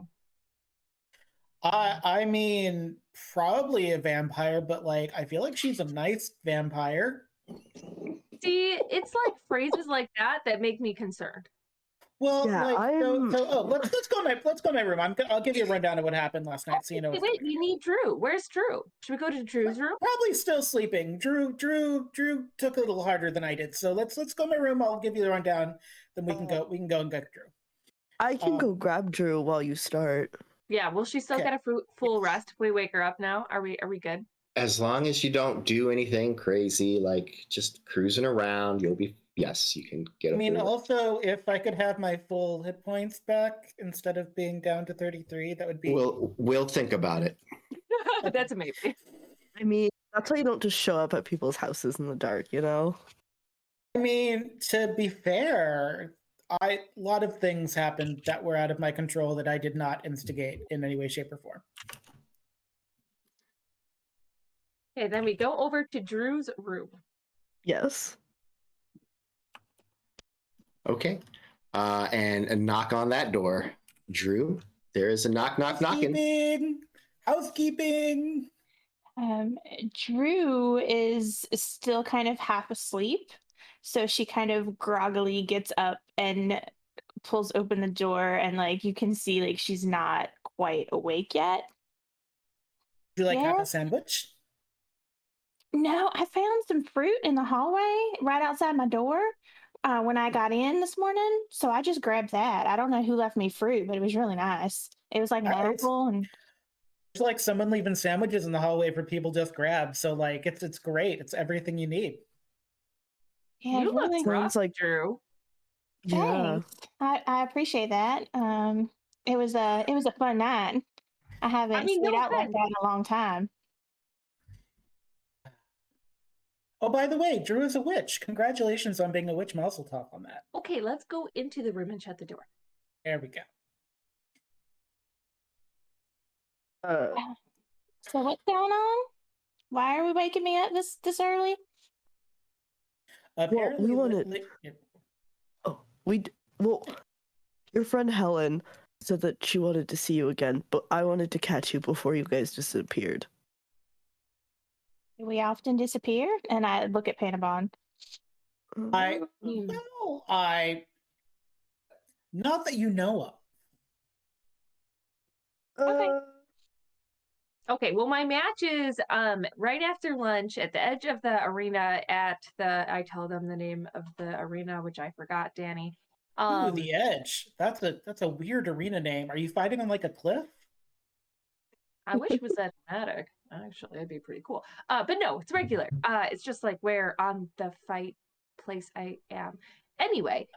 I mean, probably a vampire, but like I feel like she's a nice vampire. See, it's like phrases like that make me concerned. Well, let's go to my room. I'll give you a rundown of what happened last night. So you know. Wait, we need Drew. Where's Drew? Should we go to Drew's room? Probably still sleeping. Drew took a little harder than I did. So let's go to my room. I'll give you the rundown. Then we can go and get Drew. I can go grab Drew while you start. Yeah. Will she still get a full rest if we wake her up now? Are we good? As long as you don't do anything crazy, like just cruising around, you'll be yes, you can get I a mean, full. also, if I could have my full hit points back instead of being down to 33, that would be. We'll think about it. That's amazing. I mean, that's why you don't just show up at people's houses in the dark, you know? I mean, to be fair, a lot of things happened that were out of my control that I did not instigate in any way, shape, or form. Okay, then we go over to Drew's room. Yes. Okay. And knock on that door. Drew, there is a knocking. Housekeeping! Housekeeping! Drew is still kind of half asleep, so she kind of groggily gets up and pulls open the door, and like you can see, like she's not quite awake yet. Would you like have Yeah. a sandwich? No, I found some fruit in the hallway right outside my door when I got in this morning, so I just grabbed that. I don't know who left me fruit, but it was really nice. It was like an Nice. apple, and There's like someone leaving sandwiches in the hallway for people just grab. So like it's great. It's everything you need. yeah, You really look rough, Sounds like- Drew. Yeah. thanks. I appreciate that. It was a fun night. I haven't mean, stayed no out like offense. that in a long time. Oh, by the way, Drew is a witch. Congratulations on being a witch. Mazel tov on that. Okay, let's go into the room and shut the door. There we go. So what's going on? Why are we waking me up this early? Apparently, we wanted- Well, your friend Helen said that she wanted to see you again, but I wanted to catch you before you guys disappeared. Do we often disappear? And I look at Panabon. Not that you know of. Okay. Okay, well, my match is right after lunch at the edge of the arena I tell them the name of the arena, which I forgot, Danny. Ooh, the Edge. That's a weird arena name. Are you fighting on like a cliff? I wish it was that dramatic. Actually, it'd be pretty cool. But no, it's regular. It's just like where on the fight place I am. Anyway,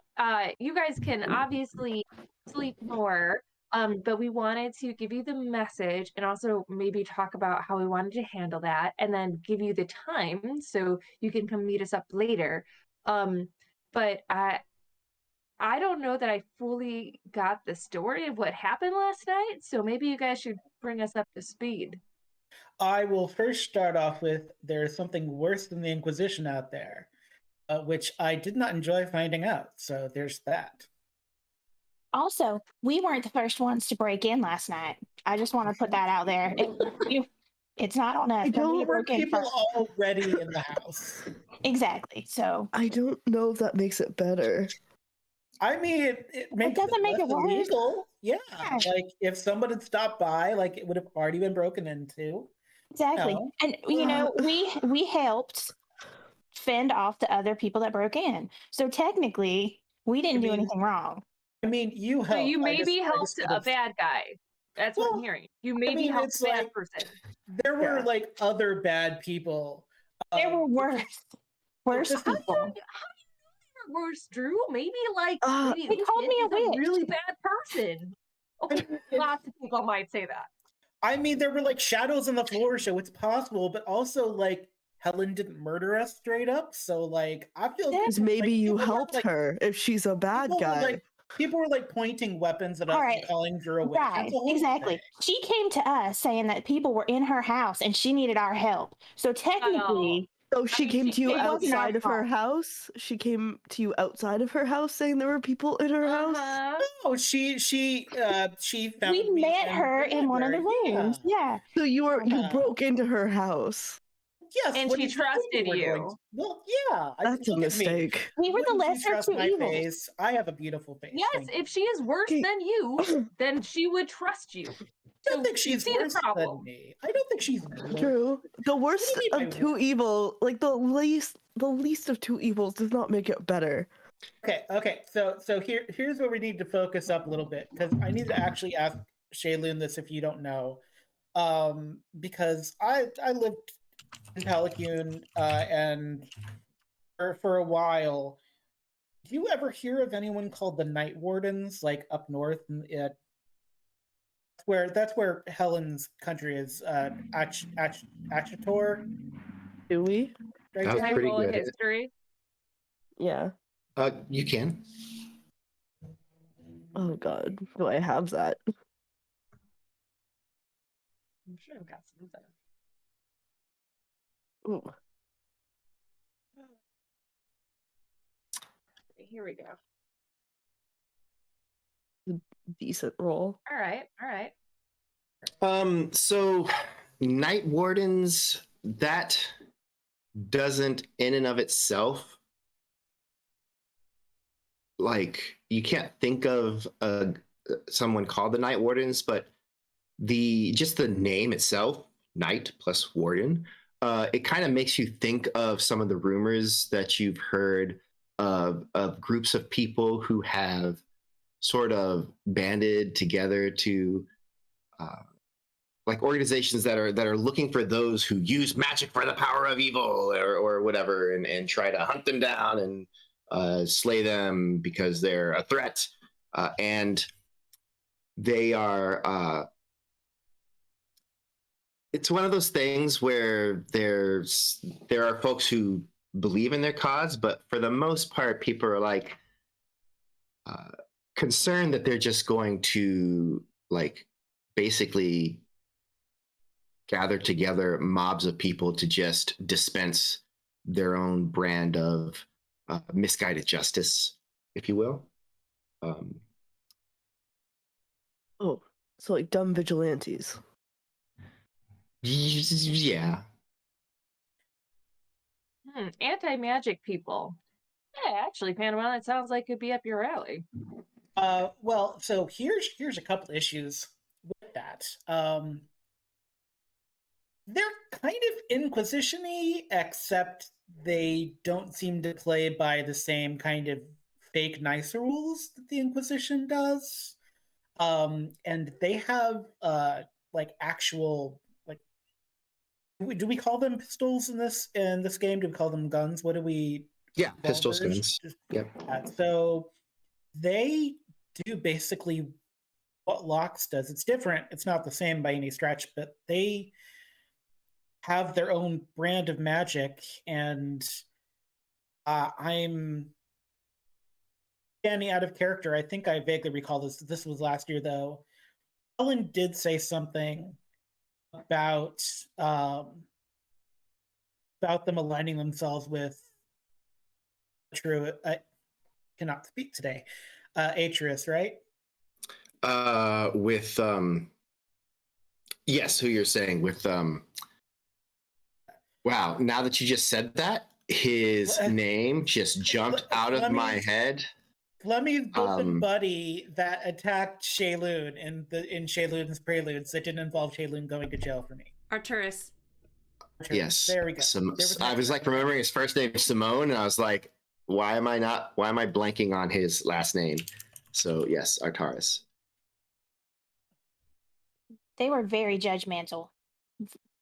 you guys can obviously sleep more. But we wanted to give you the message and also maybe talk about how we wanted to handle that and then give you the time so you can come meet us up later. But I don't know that I fully got the story of what happened last night, so maybe you guys should bring us up to speed. I will first start off with there's something worse than the Inquisition out there, which I did not enjoy finding out. So there's that. Also, we weren't the first ones to break in last night. I just want to put that out there. It's not on us. There Nobody were broke in people first. already in the house. Exactly. So I don't know if that makes it better. I mean, it makes doesn't make less it worse. illegal. Yeah. Yeah. Like if someone had stopped by, like it would have already been broken into. exactly. No. And we helped fend off the other people that broke in. So technically, we didn't do mean, anything wrong. I mean, you So helped. you I just maybe helped could a have- bad guy. That's what I'm Well, hearing. You maybe mean, helped it's a bad like- person. There were Yeah. like other bad people. There were worse just- people. How do you know they were worse, Drew? Maybe like maybe They called me a Lucian is witch. really bad person. Okay, lots of people might say that. I mean, there were like shadows on the floor, so it's possible, but also like Helen didn't murder us straight up, so like I feel Yeah. Because maybe like, you people were, helped like- her if she's a bad people were, guy. like, people were like pointing weapons at us All and right. calling Drew a witch. Right, That's the whole exactly. thing. She came to us saying that people were in her house and she needed our help. So technically, So she mean, came she to you came- it wasn't our outside of her fault. house? She came to you outside of her house saying there were people in her house? Uh-huh. Oh, she found we me met and her in one of the grabbed her. rooms. Yeah. So you Uh-huh. broke into her house. Yes, And what she did you think trusted we were going you. to- Well, yeah. That's a look at me. mistake. We were the Wouldn't you lesser trust two my evils. face? I have a beautiful face. Yes, thank you. if she is worse Okay. than you, then she would trust you. I don't think she's see the worse than problem. me. I don't think she's worse. True. The worst do you mean of by two evil, like the least of two evils does not make it better. Okay. So here's where we need to focus up a little bit because I need to actually ask Shaelune this if you don't know, because I lived in Pelican and for a while, Do you ever hear of anyone called the Night Wardens, like up north? That's where Helen's country is. Achator. Do we? Right That was Can I there? pretty roll a good. history? Yeah. You can. Oh god, do I have that? I'm sure I've got something. Ooh. Here we go. Decent roll. All right. So Night Wardens, that doesn't in and of itself, like, you can't think of someone called the Night Wardens, but just the name itself, Night plus Warden, it kind of makes you think of some of the rumors that you've heard of groups of people who have sort of banded together to like organizations that are looking for those who use magic for the power of evil or whatever, and try to hunt them down and slay them because they're a threat, and they are it's one of those things where there are folks who believe in their cause, but for the most part people are like concerned that they're just going to like basically gather together mobs of people to just dispense their own brand of misguided justice, if you will. Oh, so like dumb vigilantes. Yeah. Anti-magic people. Yeah, actually, Panabon, it sounds like it'd be up your alley. Well, so here's a couple issues with that. They're kind of Inquisition-y, except they don't seem to play by the same kind of fake nice rules that the Inquisition does. And they have like actual, like, do we call them pistols in this game? Do we call them guns? What do we? Yeah, pistols, Revolvers? guns. Yep. So they do basically what Locks does. It's different. It's not the same by any stretch, but they have their own brand of magic. And I'm standing out of character. I think I vaguely recall this. This was last year, though. Ellen did say something about them aligning themselves with I cannot speak today. Atreus, right? With yes, who you're saying with wow, now that you just said that, his name just jumped out of my head. Flemy's bosom buddy that attacked Shaelune in Shaelune's Preludes that didn't involve Shaelune going to jail for me. Arturus. Yes. There we go. I was like remembering his first name Simone, and I was like, why am I blanking on his last name? So yes, Arturus. They were very judgmental.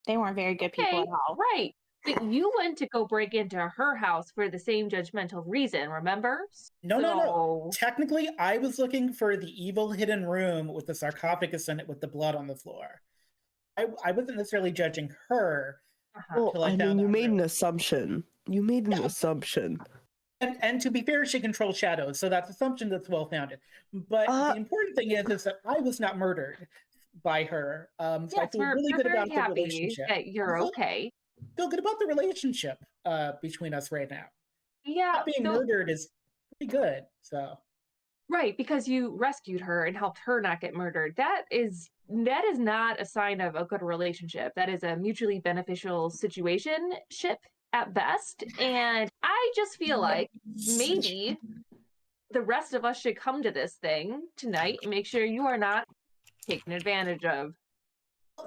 They weren't very good people at all. Right. But you went to go break into her house for the same judgmental reason, remember? No. Technically, I was looking for the evil hidden room with the sarcophagus in it with the blood on the floor. I wasn't necessarily judging her. Well, I mean, you made an assumption. You made an assumption. And to be fair, she controls shadows, so that's an assumption that's well-founded. But the important thing is that I was not murdered by her. So I feel really good about the relationship. That you're okay. Feel good about the relationship between us right now. Yeah, not being murdered is pretty good. So right, because you rescued her and helped her not get murdered. That is not a sign of a good relationship. That is a mutually beneficial situationship at best. And I just feel like maybe the rest of us should come to this thing tonight and make sure you are not taken advantage of.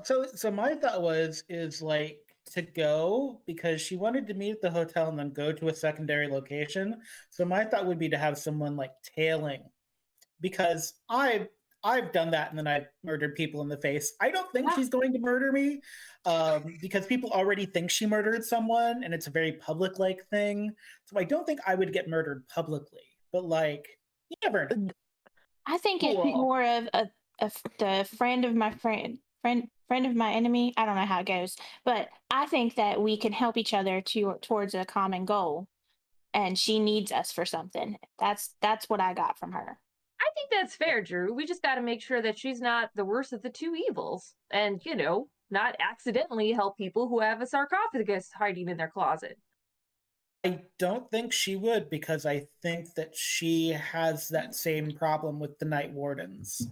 So my thought is like to go, because she wanted to meet at the hotel and then go to a secondary location. So my thought would be to have someone like tailing, because I've done that and then I've murdered people in the face. I don't think she's going to murder me because people already think she murdered someone and it's a very public like thing. So I don't think I would get murdered publicly. but like, you never know. I think it's Cool. more of the friend of my friend of my enemy. I don't know how it goes, but I think that we can help each other towards a common goal, and she needs us for something. That's what I got from her. I think that's fair, Drew. We just got to make sure that she's not the worst of the two evils, and not accidentally help people who have a sarcophagus hiding in their closet. I don't think she would, because I think that she has that same problem with the Night Wardens.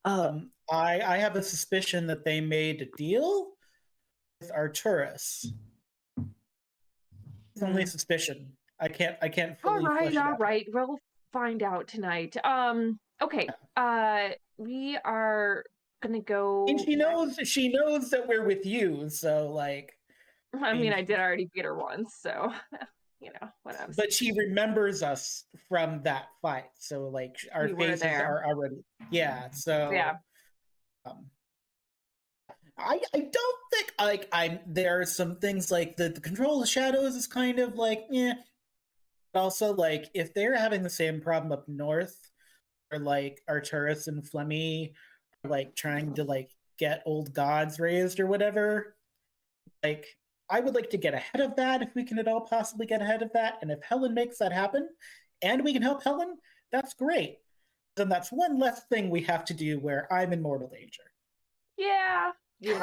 I have a suspicion that they made a deal with Alternis. It's only a suspicion. I can't fully flesh it out. All right. We'll find out tonight. Okay. We are gonna go. And she knows that we're with you, so like. I mean, I did already beat her once, so whatever. But she remembers us from that fight, so like our We were faces there. are already. Yeah. So. Yeah. I don't think there are some things like the control of shadows is kind of like But also like if they're having the same problem up north, or like Arturus and Flemmy are like trying to like get old gods raised or whatever, like I would like to get ahead of that if we can at all possibly get ahead of that. And if Helen makes that happen and we can help Helen, that's great. Then that's one less thing we have to do where I'm in mortal danger. Yeah. We're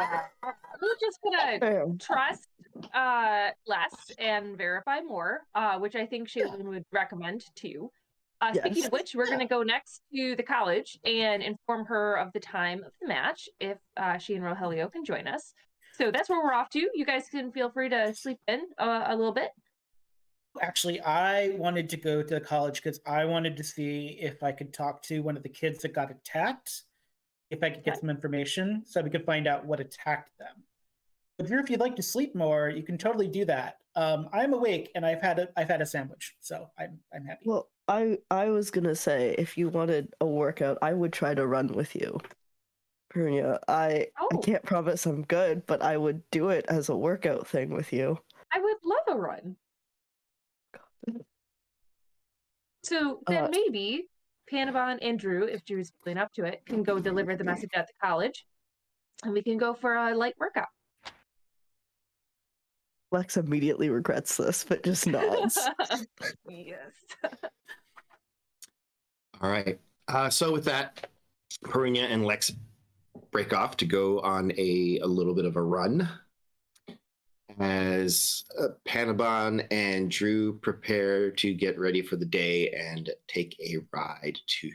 just gonna trust less and verify more, which I think Shaelune would recommend too. Speaking of which, we're gonna go next to the college and inform her of the time of the match if she and Rojelio can join us. So that's where we're off to. You guys can feel free to sleep in a little bit. Actually, I wanted to go to college because I wanted to see if I could talk to one of the kids that got attacked, if I could get some information so we could find out what attacked them. But Drew, if you'd like to sleep more, you can totally do that. I'm awake and I've had a sandwich, so I'm happy. Well, I was gonna say if you wanted a workout, I would try to run with you, Perunyia. I can't promise I'm good, but I would do it as a workout thing with you. I would love a run. So then maybe Panabon and Drew, if Drew's feeling up to it, can go deliver the message at the college, and we can go for a light workout. Lex immediately regrets this, but just nods. Yes. All right. So with that, Perunyia and Lex break off to go on a little bit of a run as Panabon and Drew prepare to get ready for the day and take a ride to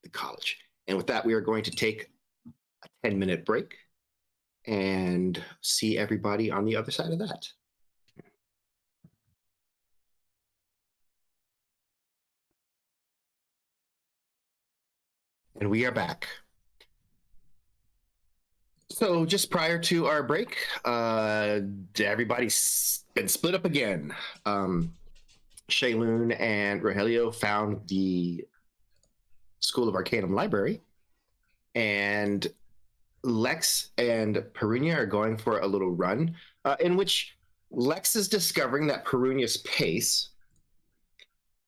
the college. And with that, we are going to take a 10-minute break and see everybody on the other side of that. And we are back. So just prior to our break, everybody's been split up again. Shaelune and Rojelio found the School of Arcanum library, and Lex and Perunyia are going for a little run, in which Lex is discovering that Perunyia's pace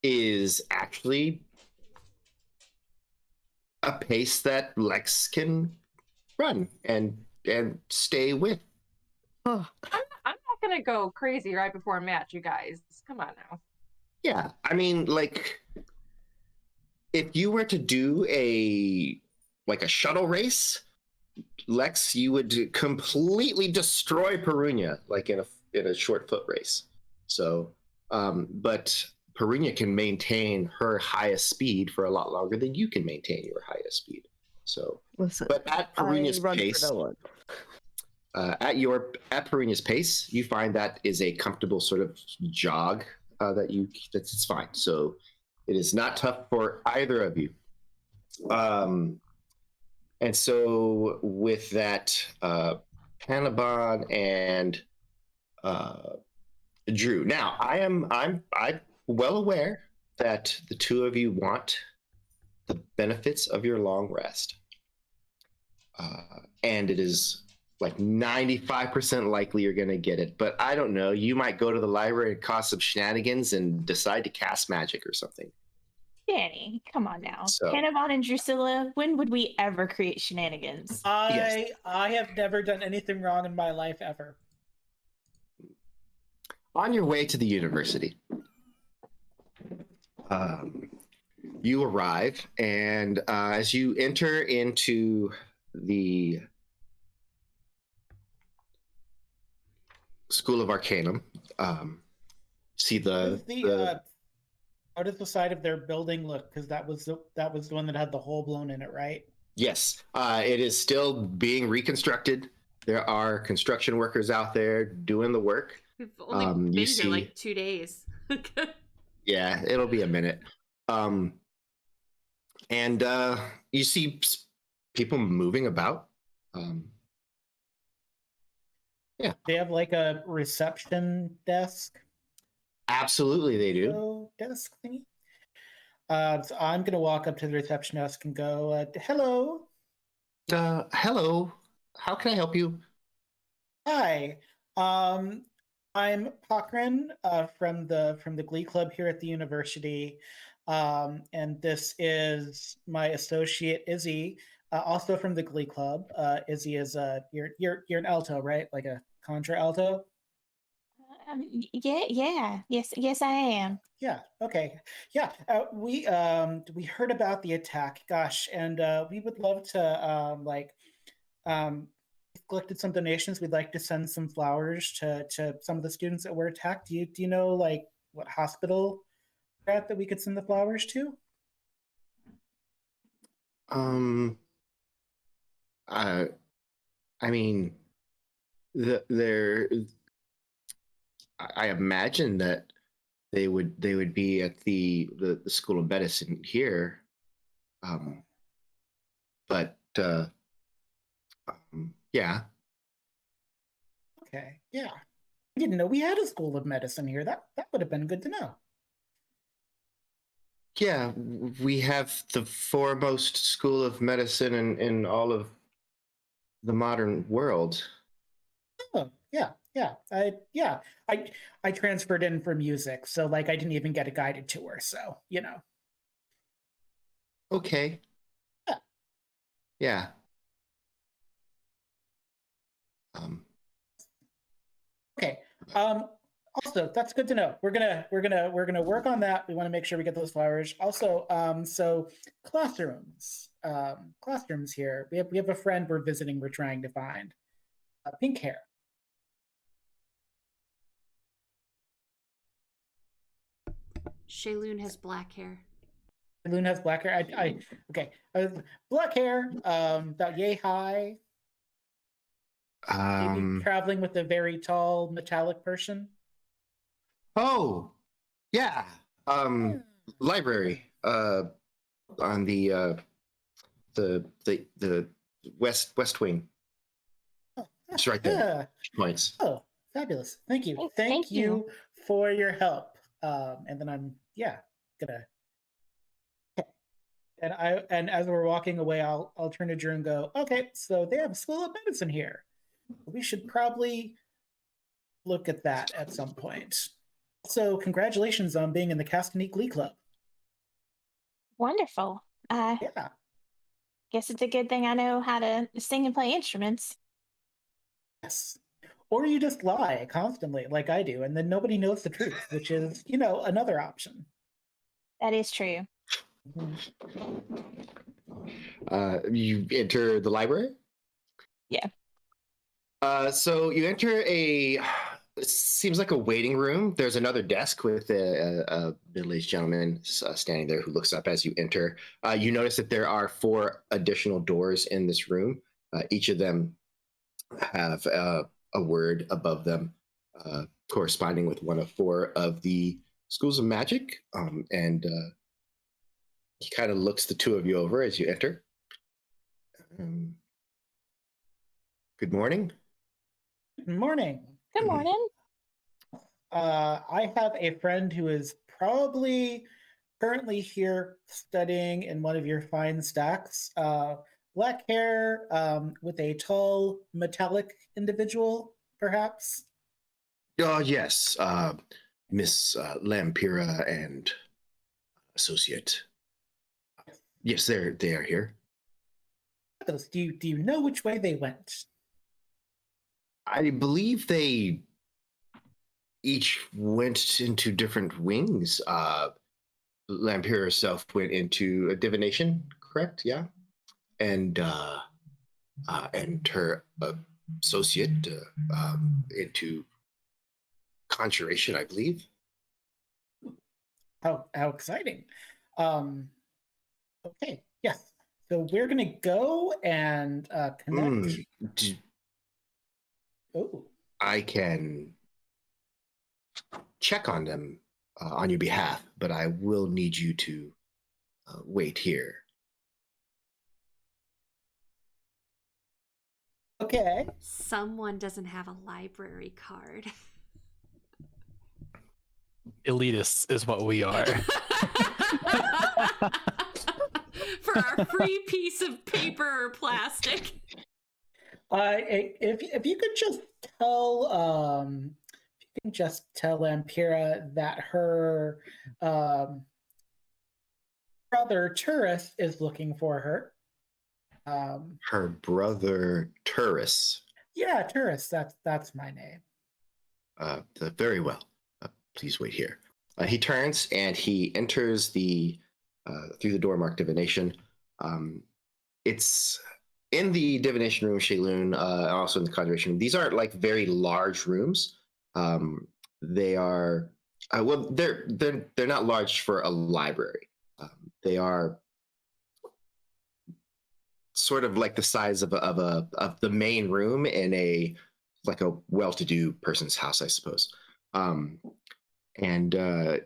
is actually a pace that Lex can run and stay with. Oh. I'm not gonna go crazy right before a match, you guys. Come on now. Yeah, I mean, like, if you were to do a shuttle race, Lex, you would completely destroy Perunyia, like in a short foot race. So, but Perunyia can maintain her highest speed for a lot longer than you can maintain your highest speed. So, listen, but at Perunyia's pace, at Perunyia's pace, you find that is a comfortable sort of jog that's fine. So, it is not tough for either of you. And so with that, Panabon and Drew. Now, I'm well aware that the two of you want the benefits of your long rest. And it is like 95% likely you're going to get it. But I don't know. You might go to the library and cause some shenanigans and decide to cast magic or something. Danny, come on now. So- Panabon and Drusilla, when would we ever create shenanigans? I have never done anything wrong in my life ever. On your way to the university, you arrive, and as you enter into the School of Arcanum, see How does the side of their building look? Because that was the one that had the hole blown in it, right? Yes, it is still being reconstructed. There are construction workers out there doing the work. We've only been here like 2 days. Yeah, it'll be a minute. And you see people moving about. Yeah. They have like a reception desk. Absolutely, they do. Desk thingy. So I'm gonna walk up to the reception desk and go, "Hello." Hello. How can I help you? Hi. I'm Pakran from the Glee Club here at the university, and this is my associate Izzy, also from the Glee Club. Izzy is you're an alto, right? Like a contra alto. Yes, I am. Yeah. Okay. Yeah. We heard about the attack. Gosh, and we would love to we've collected some donations. We'd like to send some flowers to some of the students that were attacked. Do you know like what hospital we're at that we could send the flowers to? I mean, I imagine that they would be at the School of Medicine here, but yeah. Okay, yeah. I didn't know we had a School of Medicine here. That would have been good to know. Yeah, we have the foremost School of Medicine in all of the modern world. Oh, yeah. I transferred in for music, so like I didn't even get a guided tour, so you know. Okay. Yeah. Okay. Also, that's good to know. We're gonna work on that. We want to make sure we get those flowers. Also, so classrooms here. We have a friend we're visiting. We're trying to find. Pink hair. Shaelune has black hair. Shaelune has black hair. Okay. Black hair. About yay high. Maybe traveling with a very tall metallic person. Oh, yeah. Library. On the west wing. Oh, it's right there. Yeah. Points. Oh, fabulous! Thank you. Thank you for your help. And then I'm gonna. And as we're walking away, I'll turn to Drew and go, okay, so they have a School of Medicine here. We should probably look at that at some point. So congratulations on being in the Castanete Glee Club. Wonderful. Yeah. Guess it's a good thing I know how to sing and play instruments. Yes. Or you just lie constantly like I do, and then nobody knows the truth, which is, another option. That is true. You enter the library? Yeah. So you enter it seems like a waiting room. There's another desk with a middle-aged gentleman standing there who looks up as you enter. You notice that there are 4 additional doors in this room. Each of them have a word above them corresponding with one of 4 of the schools of magic. And he kind of looks the 2 of you over as you enter. Good morning. Good morning. Good morning. I have a friend who is probably currently here studying in one of your fine stacks. Black hair with a tall metallic individual, perhaps? Oh, yes. Miss Lampira and associate. Yes, they are here. Do you know which way they went? I believe they each went into different wings. Lampira herself went into a divination, correct? Yeah, and her associate into conjuration, I believe. How exciting! Okay, yes. So we're gonna go and connect. Oh, I can check on them on your behalf, but I will need you to wait here. okay. Someone doesn't have a library card. Elitists is what we are. For our free piece of paper or plastic. If you could just tell Lampira that her brother Turris is looking for her. Her brother Turris. Yeah, Turris. That's my name. Very well. Please wait here. He turns and he enters through the door marked divination. It's in the divination room, Shaelune, also in the conjuration room. These aren't like very large rooms. They are they're not large for a library. They are sort of like the size of the main room in a well-to-do person's house, I suppose.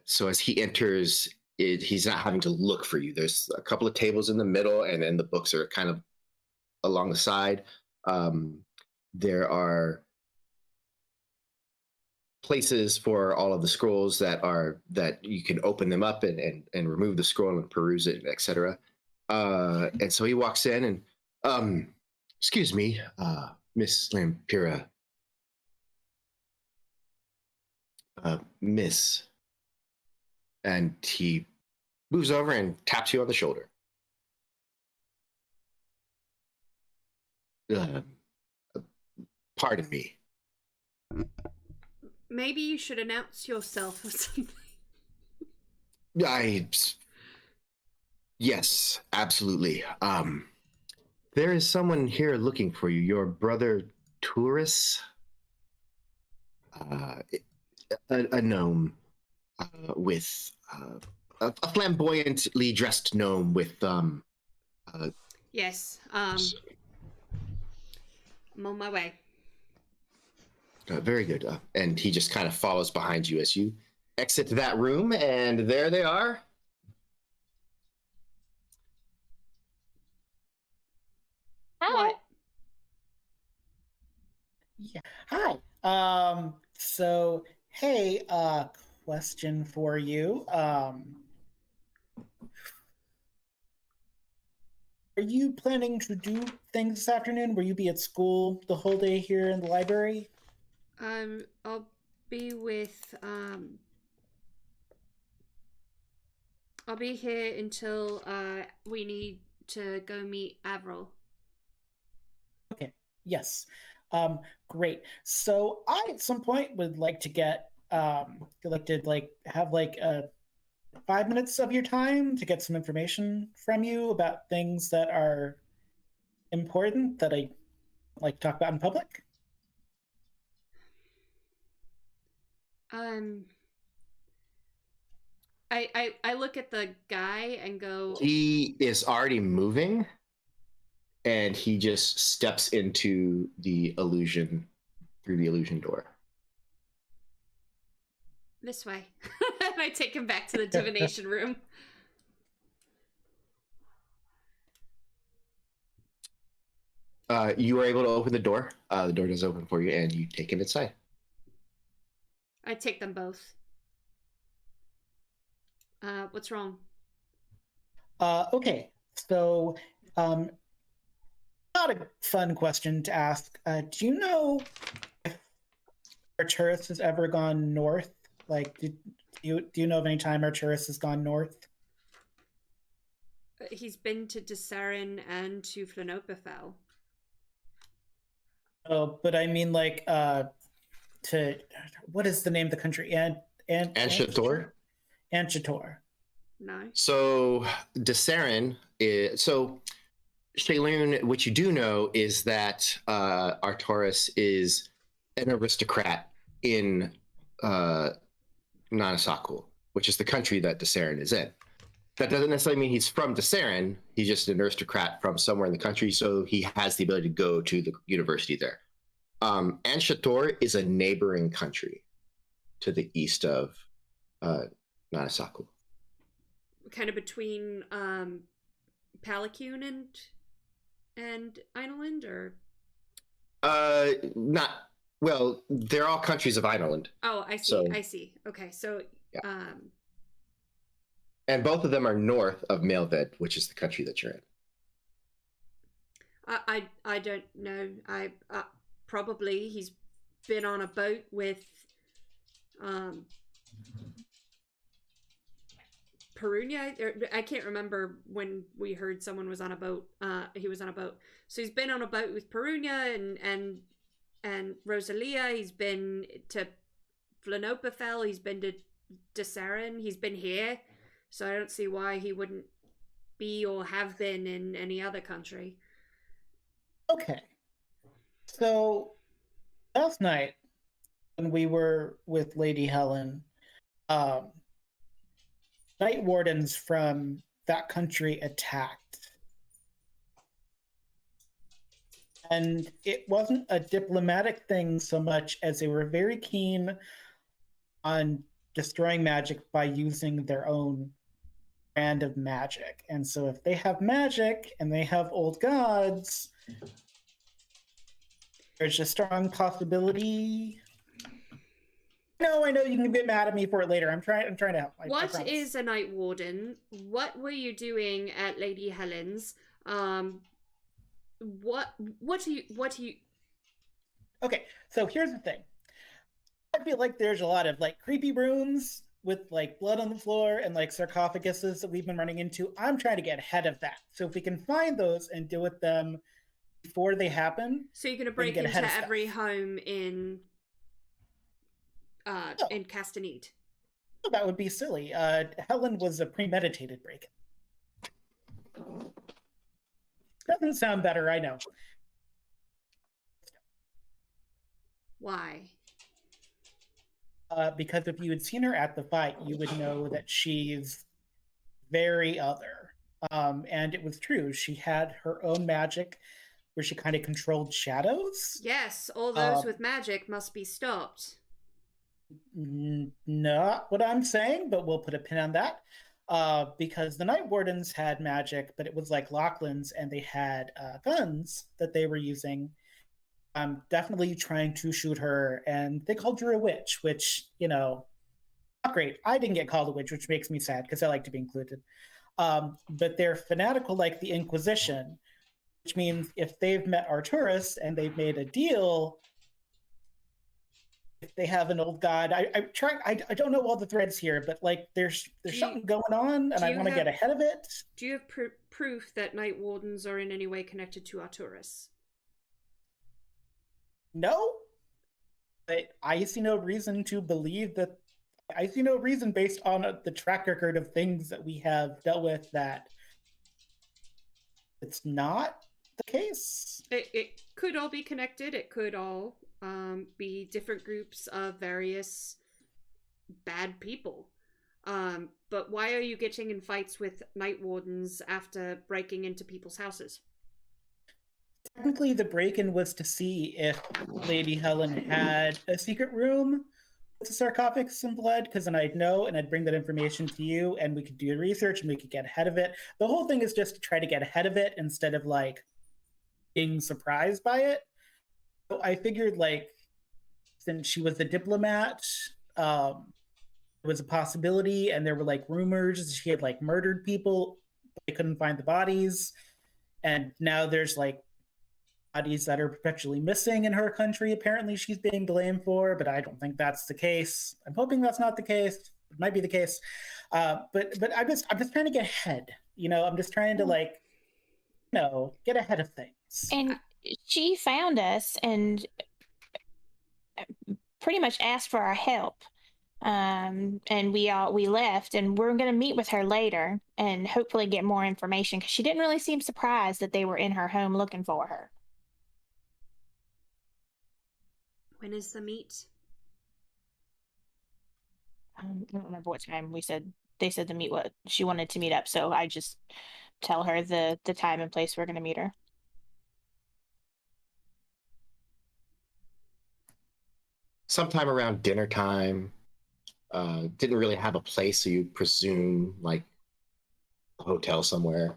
So as he enters, he's not having to look for you. There's a couple of tables in the middle, and then the books are kind of along the side. There are places for all of the scrolls that you can open them up and remove the scroll and peruse it, etc. And so he walks in and, excuse me, Miss Lampira. Miss. And he moves over and taps you on the shoulder. Pardon me. Maybe you should announce yourself or something. Yes, absolutely. There is someone here looking for you. Your brother, Turris, a gnome with a flamboyantly dressed gnome with Yes. I'm on my way. Very good. And he just kind of follows behind you as you exit that room, and there they are. Hi. What? Yeah. Hi. So hey, question for you. Are you planning to do things this afternoon? Will you be at school the whole day here in the library? I'll be with I'll be here until we need to go meet Avril. Okay. Yes. Great. So I at some point would like to get have 5 minutes of your time to get some information from you about things that are important that I like to talk about in public. I look at the guy and go, He is already moving, and he just steps into the illusion through the illusion door. this way. And I take him back to the divination room. You are able to open the door. The door does open for you, and you take him inside. I take them both. What's wrong? Okay. So, not a fun question to ask. Do you know if Arturus has ever gone north? Like, do you know of any time Arturus has gone north? He's been to Dissarin and to Flanopafel. Oh, but I mean, like, to what is the name of the country? Anshator. Anshator. No. So Dissarin is so Shaelune. What you do know is that Alternis is an aristocrat in Nanasaku, which is the country that Dissarin is in. That doesn't necessarily mean he's from Dissarin. He's just an aristocrat from somewhere in the country, so he has the ability to go to the university there. Anshator is a neighboring country to the east of Nanasaku. Kind of between Palacune and Ineland, or not well. They're all countries of Ineland. Oh, I see. So, I see. Okay, so yeah. And both of them are north of Malved, which is the country that you're in. I don't know. I probably he's been on a boat with Perunyia. I can't remember when we heard someone was on a boat. He was on a boat. So he's been on a boat with Perunyia and Rosalia. He's been to Flanopafel. He's been to Dissarin. He's been here. So I don't see why he wouldn't be or have been in any other country. Okay. So last night when we were with Lady Helen, night wardens from that country attacked. And it wasn't a diplomatic thing so much as they were very keen on destroying magic by using their own brand of magic. And so if they have magic and they have old gods, there's a strong possibility. No, I know you can get mad at me for it later. I'm trying to help. What is a night warden? What were you doing at Lady Helen's? What do you Okay, so here's the thing. I feel like there's a lot of like creepy rooms with like blood on the floor and like sarcophaguses that we've been running into. I'm trying to get ahead of that. So if we can find those and deal with them before they happen. So you're gonna break into every home in Castanede. Well, that would be silly. Helen was a premeditated break. Doesn't sound better, I know. Why? Because if you had seen her at the fight, you would know that she's very other. And it was true. She had her own magic where she kind of controlled shadows. Yes, all those with magic must be stopped. Not what I'm saying, but we'll put a pin on that. Because the Night Wardens had magic, but it was like Lachlan's, and they had guns that they were using. I'm definitely trying to shoot her, and they called her a witch, which, you know, not great. I didn't get called a witch, which makes me sad because I like to be included. But they're fanatical like the Inquisition, which means if they've met Arturus and they've made a deal, if they have an old god, I don't know all the threads here, but like there's something going on, and I want to get ahead of it. Do you have proof that Night Wardens are in any way connected to Arturus? No, but I see no reason to believe that. I see no reason based on the track record of things that we have dealt with that it's not the case. It could all be connected. It could all be different groups of various bad people. But why are you getting in fights with Night Wardens after breaking into people's houses? Technically, the break-in was to see if Lady Helen had a secret room with the sarcophagus and blood, because then I'd know and I'd bring that information to you, and we could do research and we could get ahead of it. The whole thing is just to try to get ahead of it instead of like being surprised by it. So I figured, like, since she was a diplomat, it was a possibility, and there were like rumors she had like murdered people, but they couldn't find the bodies, and now there's like bodies that are perpetually missing in her country. Apparently, she's being blamed for, but I don't think that's the case. I'm hoping that's not the case. It might be the case, but I'm just trying to get ahead. I'm just trying to get ahead of things. And she found us and pretty much asked for our help. And we left, and we're going to meet with her later and hopefully get more information, because she didn't really seem surprised that they were in her home looking for her. When is the meet? I don't remember what time they said to meet. What she wanted to meet up, so I just tell her the time and place we're going to meet her. Sometime around dinner time. Didn't really have a place, so you presume like a hotel somewhere.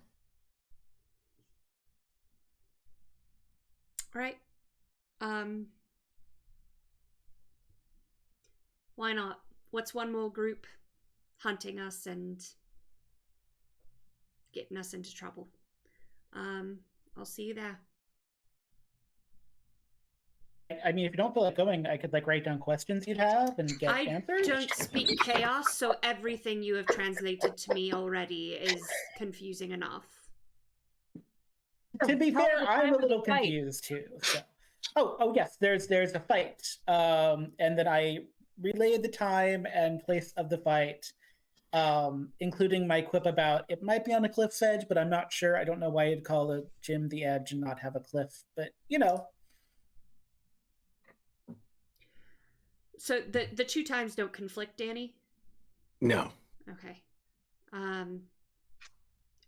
All right. Why not? What's one more group hunting us and getting us into trouble? I'll see you there. I mean, if you don't feel like going, I could write down questions you'd have and get answers. I don't speak chaos, so everything you have translated to me already is confusing enough. To be fair, I'm a little confused too. So. Oh yes, there's a fight, and then I relayed the time and place of the fight, including my quip about it might be on a cliff's edge, but I'm not sure. I don't know why you'd call the gym the edge and not have a cliff, but So the two times don't conflict, Danny? No. Okay. And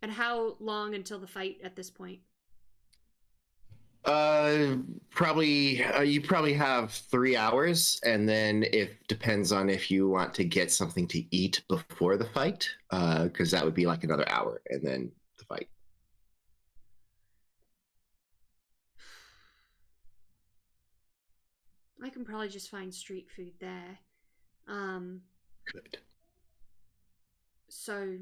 how long until the fight at this point? Probably you probably have 3 hours, and then it depends on if you want to get something to eat before the fight, because that would be like another hour, and then the fight. I can probably just find street food there. Good. So,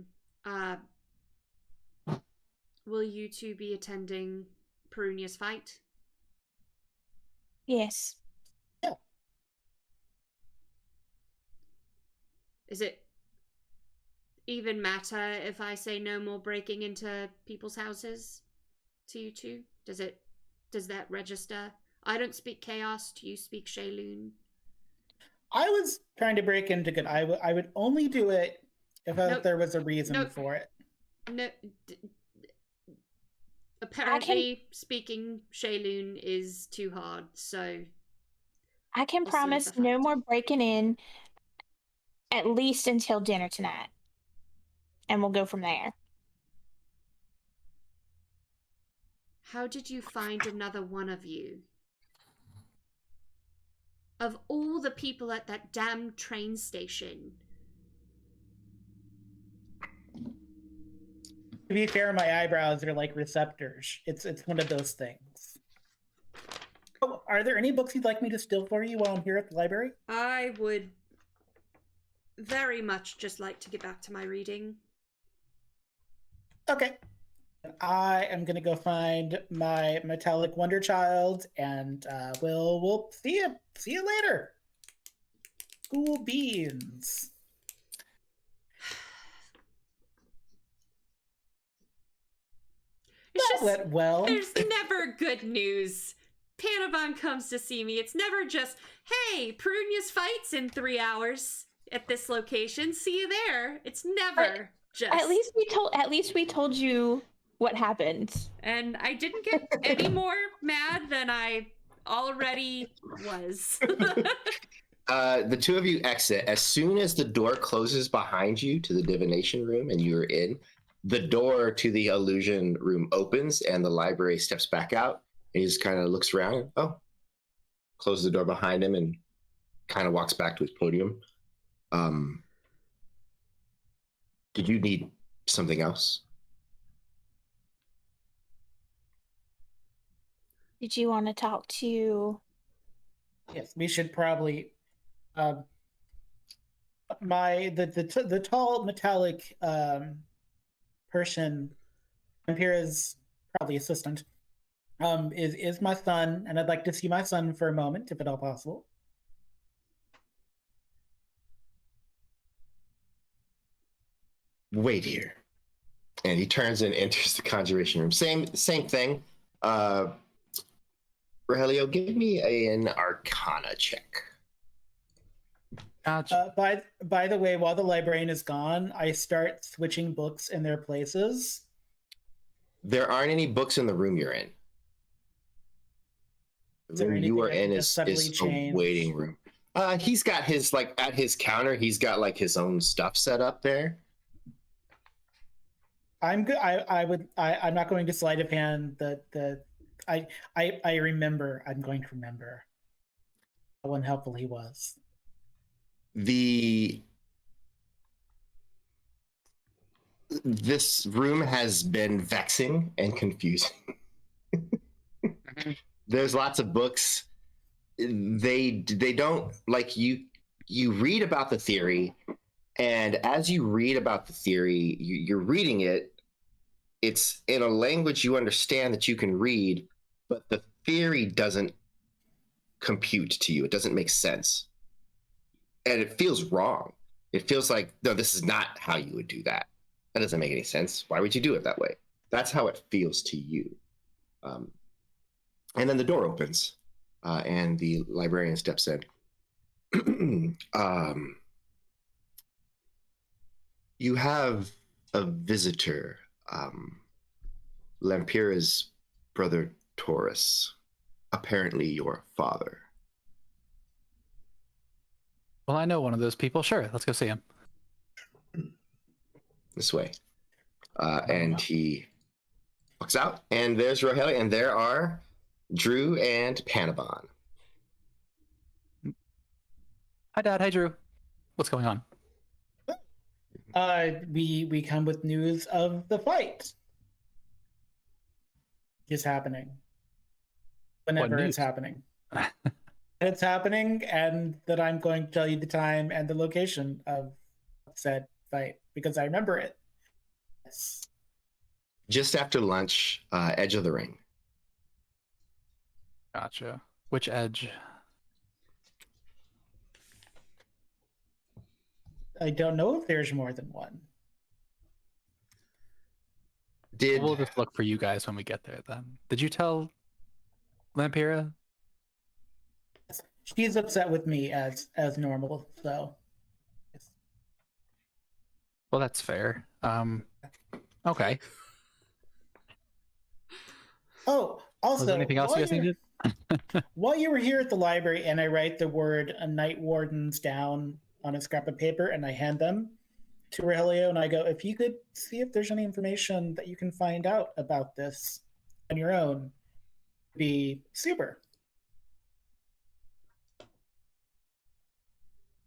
will you two be attending Perunyia's fight? Yes. Yeah. Is it even matter if I say no more breaking into people's houses to you two? Does that register? I don't speak chaos. Do you speak Shaelune? I was trying to break into good. I would only do it if there was a reason for it. No. Apparently, speaking Shaelune is too hard, so... I can promise no more breaking in, at least until dinner tonight. And we'll go from there. How did you find another one of you? Of all the people at that damn train station. To be fair, my eyebrows are like receptors. It's one of those things. Oh, are there any books you'd like me to steal for you while I'm here at the library? I would very much just like to get back to my reading. Okay. I am gonna go find my metallic wonder child, and we'll see you later. Cool beans. It's That just, went well. There's never good news. Panabon comes to see me. It's never just, hey, Perunyia's fight's in 3 hours at this location. See you there. It's never just. At least we told you what happened. And I didn't get any more mad than I already was. The two of you exit. As soon as the door closes behind you to the divination room and you're in, the door to the illusion room opens and the library steps back out. And he just kind of looks around. Oh, closes the door behind him and kind of walks back to his podium. Did you need something else? Did you want to talk to? Yes, we should probably. The tall metallic person, Vampira's probably assistant, is my son, and I'd like to see my son for a moment, if at all possible. Wait here. And he turns and enters the conjuration room. Same thing. Rojelio, give me an Arcana check. Gotcha. By the way, while the librarian is gone, I start switching books in their places. There aren't any books in the room you're in. The room you are in is a waiting room. He's got his, like, at his counter, he's got like his own stuff set up there. I'm good. I'm not going to sleight of hand I remember. I'm going to remember how unhelpful he was. This room has been vexing and confusing. There's lots of books. They don't, like, you read about the theory, and as you read about the theory, you're reading it. It's in a language you understand that you can read, but the theory doesn't compute to you. It doesn't make sense. And it feels wrong. It feels like, no, this is not how you would do that. That doesn't make any sense. Why would you do it that way? That's how it feels to you. And then the door opens, and the librarian steps in. You have a visitor, Lampira's brother Taurus, apparently your father. Well, I know one of those people. Sure, let's go see him. This way. And he walks out, and there's Rojelio, and there are Drew and Panabon. Hi, Dad. Hi, Drew. What's going on? We come with news of the fight. Is happening. Whenever it's happening. It's happening, and that I'm going to tell you the time and the location of said fight, because I remember it. Yes. Just after lunch, edge of the ring. Gotcha. Which edge? I don't know if there's more than one. We'll just look for you guys when we get there then. Did you tell Lampira? She's upset with me as normal, so. Well, that's fair. Okay. Oh, also, was there anything else you guys needed? While you were here at the library, and I write the word Night Wardens down on a scrap of paper, and I hand them to Rojelio, and I go, if you could see if there's any information that you can find out about this on your own, it'd be super.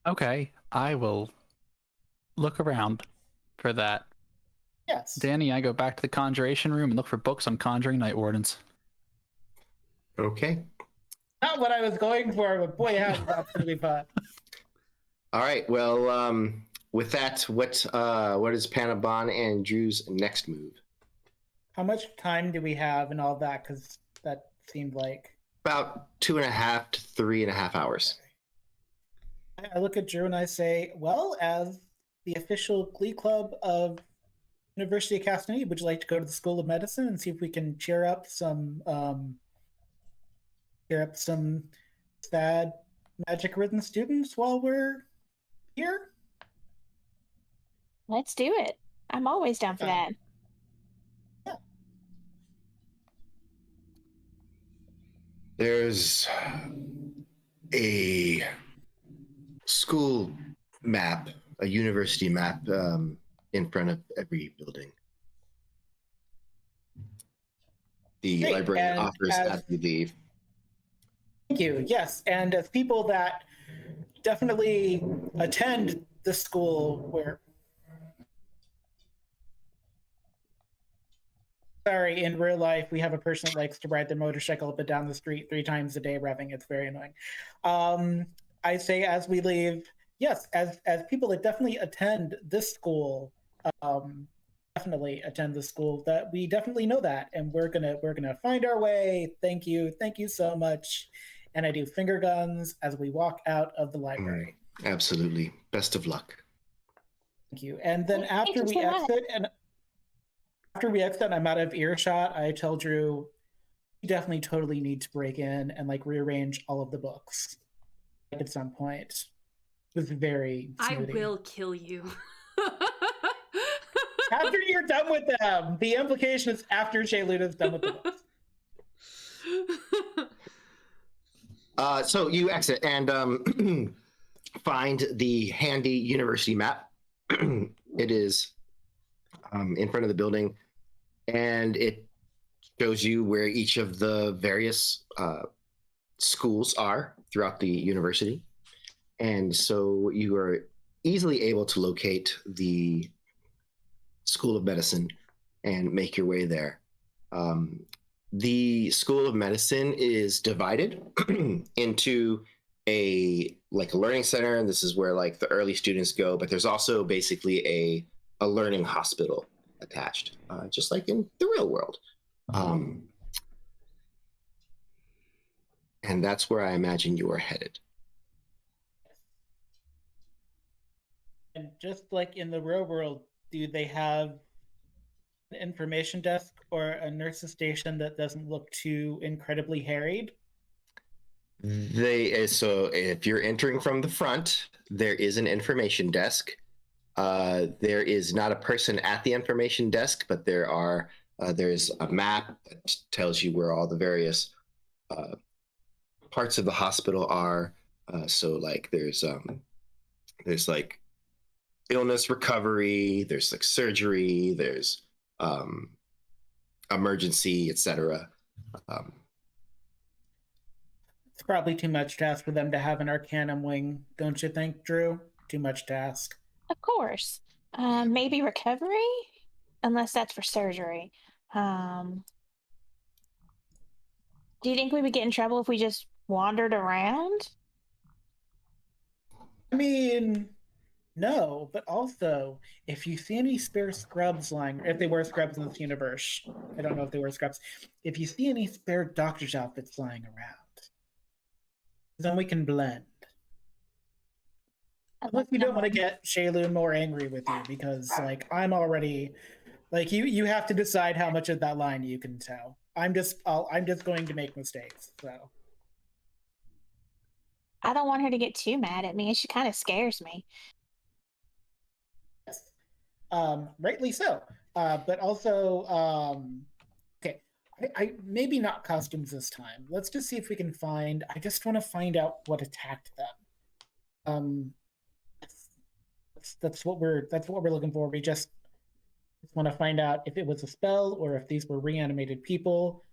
Okay, I will look around for that. Yes. Danny, I go back to the conjuration room and look for books on conjuring night wardens. Okay. Not what I was going for, but boy, yeah, that's really fun. All right. Well, with that, what is Panabon and Drew's next move? How much time do we have and all that? Because that seemed like about 2.5 to 3.5 hours. I look at Drew and I say, well, as the official Glee Club of University of Castaneda, would you like to go to the School of Medicine and see if we can cheer up some sad magic-ridden students while we're here? Let's do it. I'm always down for that. Yeah. There's a school map, a university map in front of every building. The Great. librarian offers as you leave. Thank you. Yes, and as people that definitely attend the school where... Sorry, in real life, we have a person that likes to ride their motorcycle up and down the street 3 times a day revving. It's very annoying. I say as we leave, yes, as people that definitely attend this school, that we definitely know that, and we're gonna find our way. Thank you so much. And I do finger guns as we walk out of the library. Absolutely. Best of luck. Thank you. And then after we exit, and after we exit, I'm out of earshot. I tell Drew, you definitely totally need to break in and like rearrange all of the books at some point. It was very smoothie. I will kill you. After you're done with them. The implication is after Shaelune is done with the books. So you exit and find the handy university map. It is in front of the building, and it shows you where each of the various schools are throughout the university. And so you are easily able to locate the School of Medicine and make your way there. The School of Medicine is divided into a learning center, and this is where like the early students go, but there's also basically a learning hospital attached, just like in the real world. And that's where I imagine you are headed. And just like in the real world, do they have an information desk or a nurse's station that doesn't look too incredibly harried? So if you're entering from the front, there is an information desk. There is not a person at the information desk, but there's a map that tells you where all the various parts of the hospital are. So like there's like illness recovery, there's like surgery, there's emergency, etc. It's probably too much to ask for them to have an Arcanum wing, don't you think, Drew? Too much to ask. Of course. Maybe recovery? Unless that's for surgery. Do you think we would get in trouble if we just wandered around? I mean, no, but also, if you see any spare scrubs lying, if they wear scrubs in this universe, I don't know if they wear scrubs, if you see any spare doctor's outfits lying around, then we can blend. Unless you don't want to get Shaelune more angry with you, because like I'm already like you have to decide how much of that line you can tell. I'm just going to make mistakes. So I don't want her to get too mad at me. She kind of scares me. yes, rightly so. But also, okay, I maybe not costumes this time. Let's just see if we can find. I just want to find out what attacked them. That's what we're looking for. We just want to find out if it was a spell or if these were reanimated people.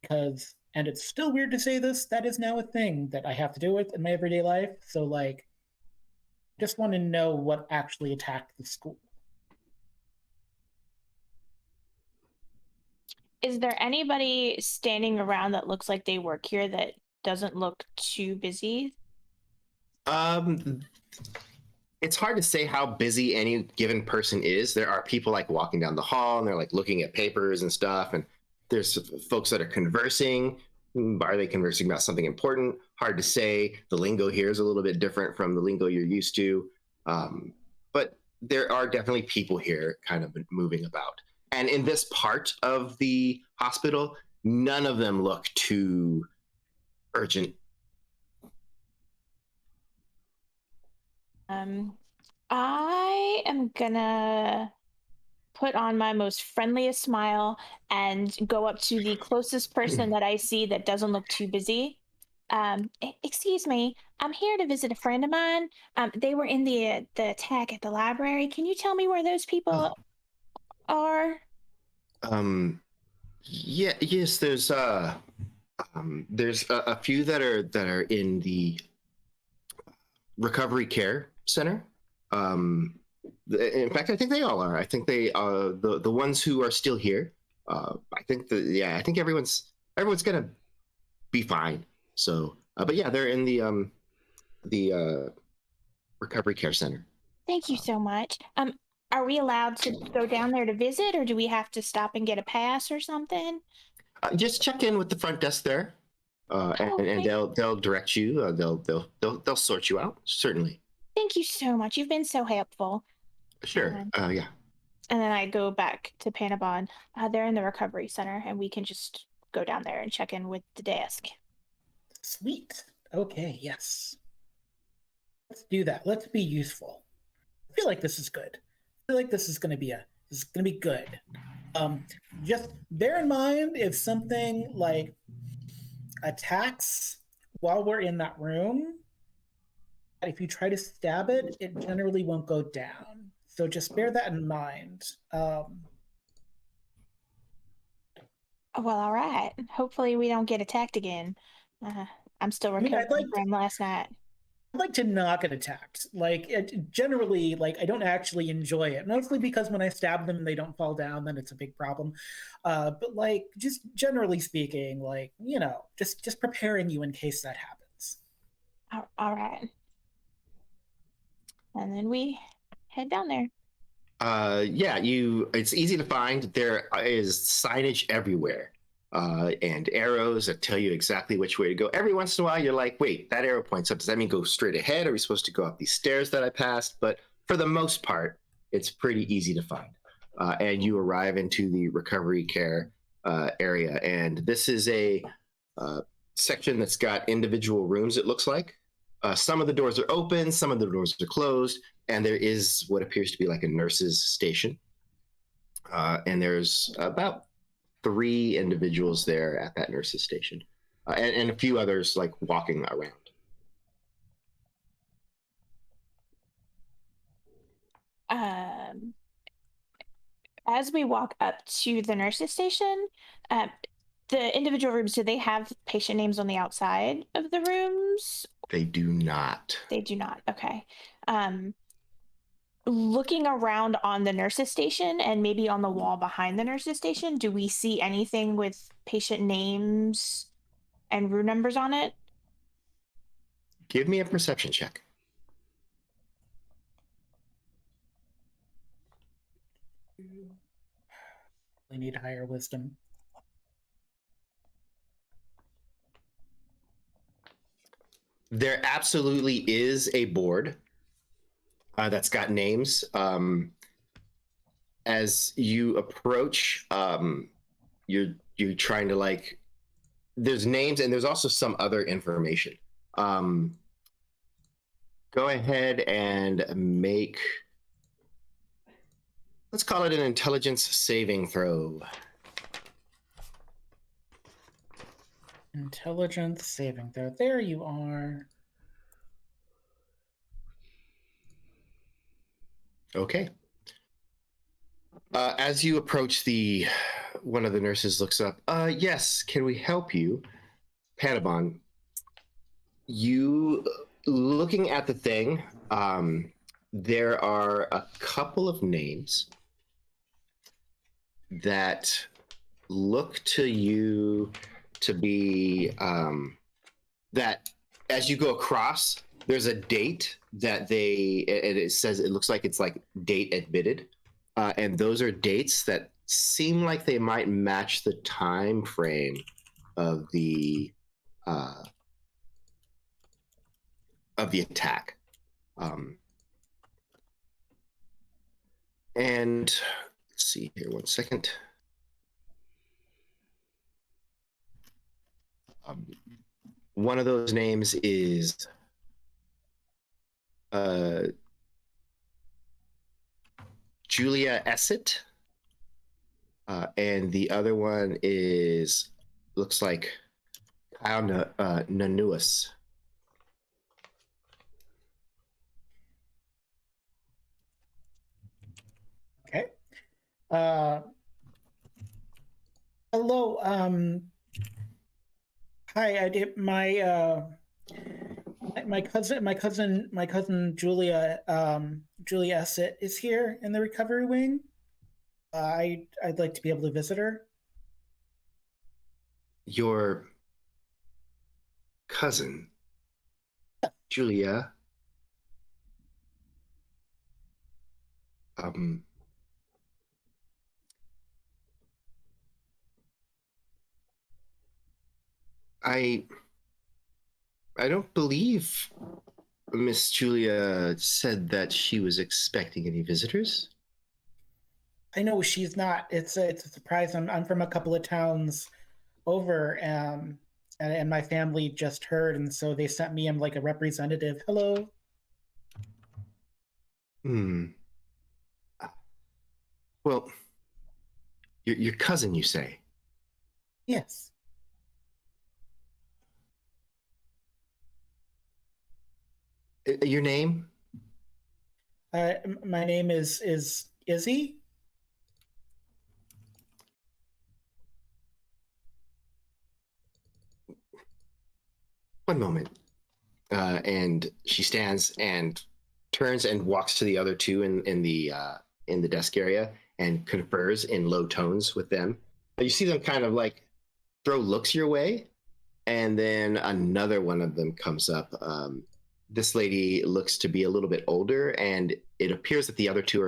Because, and it's still weird to say this, that is now a thing that I have to deal with in my everyday life. So like, just want to know what actually attacked the school. Is there anybody standing around that looks like they work here that doesn't look too busy? It's hard to say how busy any given person is. There are people like walking down the hall and they're like looking at papers and stuff. And there's folks that are conversing. Are they conversing about something important? Hard to say. The lingo here is a little bit different from the lingo you're used to. But there are definitely people here kind of moving about. And in this part of the hospital, none of them look too urgent. I am gonna put on my most friendliest smile and go up to the closest person that I see that doesn't look too busy. Excuse me, I'm here to visit a friend of mine. They were in the attack at the library. Can you tell me where those people are? Yeah, yes, there's a few that are in the recovery care center. In fact, I think they all are. I think they the ones who are still here. I think I think everyone's gonna be fine. So, but yeah, they're in the recovery care center. Thank you so much. Are we allowed to go down there to visit, or do we have to stop and get a pass or something? Just check in with the front desk there, and they'll direct you. They'll sort you out. Certainly. Thank you so much. You've been so helpful. Sure. Yeah. And then I go back to Panabon. They're in the recovery center, and we can just go down there and check in with the desk. Sweet. Okay, yes. Let's do that. Let's be useful. I feel like this is good. I feel like this is gonna be good. Just bear in mind if something like attacks while we're in that room, if you try to stab it, it generally won't go down. So just bear that in mind. Well, all right. Hopefully we don't get attacked again. I'm still recovering from last night. I'd like to not get attacked. Generally, I don't actually enjoy it. Mostly because when I stab them and they don't fall down, then it's a big problem. But just generally speaking, just preparing you in case that happens. All right. And then we head down there. It's easy to find. There is signage everywhere. And arrows that tell you exactly which way to go. Every once in a while, you're like, wait, that arrow points up. Does that mean go straight ahead? Are we supposed to go up these stairs that I passed? But for the most part, it's pretty easy to find. And you arrive into the recovery care area. And this is a section that's got individual rooms, it looks like. Some of the doors are open, some of the doors are closed, and there is what appears to be like a nurse's station. And there's about 3 individuals there at that nurse's station, and a few others walking around. As we walk up to the nurse's station, the individual rooms, do they have patient names on the outside of the rooms? They do not. They do not. Okay. Looking around on the nurse's station and maybe on the wall behind the nurse's station, do we see anything with patient names and room numbers on it? Give me a perception check. We need higher wisdom. There absolutely is a board that's got names. As you approach, you're trying to there's names and there's also some other information. Go ahead and make, let's call it an intelligence saving throw. Intelligence saving throw. There you are. Okay. As you approach one of the nurses looks up. Yes, can we help you? Panabon, you looking at the thing, there are a couple of names that look to you to be that as you go across, there's a date that it says, it looks like it's date admitted. And those are dates that seem like they might match the time frame of the attack. And let's see here, one second. One of those names is Julia Essett, and the other one looks like Kyle Nanuas. Okay. Hello. Hi. My cousin Julia Essett is here in the recovery wing. I'd like to be able to visit her. Your cousin, Julia. I don't believe Miss Julia said that she was expecting any visitors. I know she's not. It's a surprise. I'm from a couple of towns over, and my family just heard, and so they sent me. I'm like a representative. Hello. Hmm. Well, your cousin, you say? Yes. Your name? My name is Izzy. One moment. And she stands and turns and walks to the other two in the desk area and confers in low tones with them. You see them kind of like throw looks your way, and then another one of them comes up. This lady looks to be a little bit older, and it appears that the other two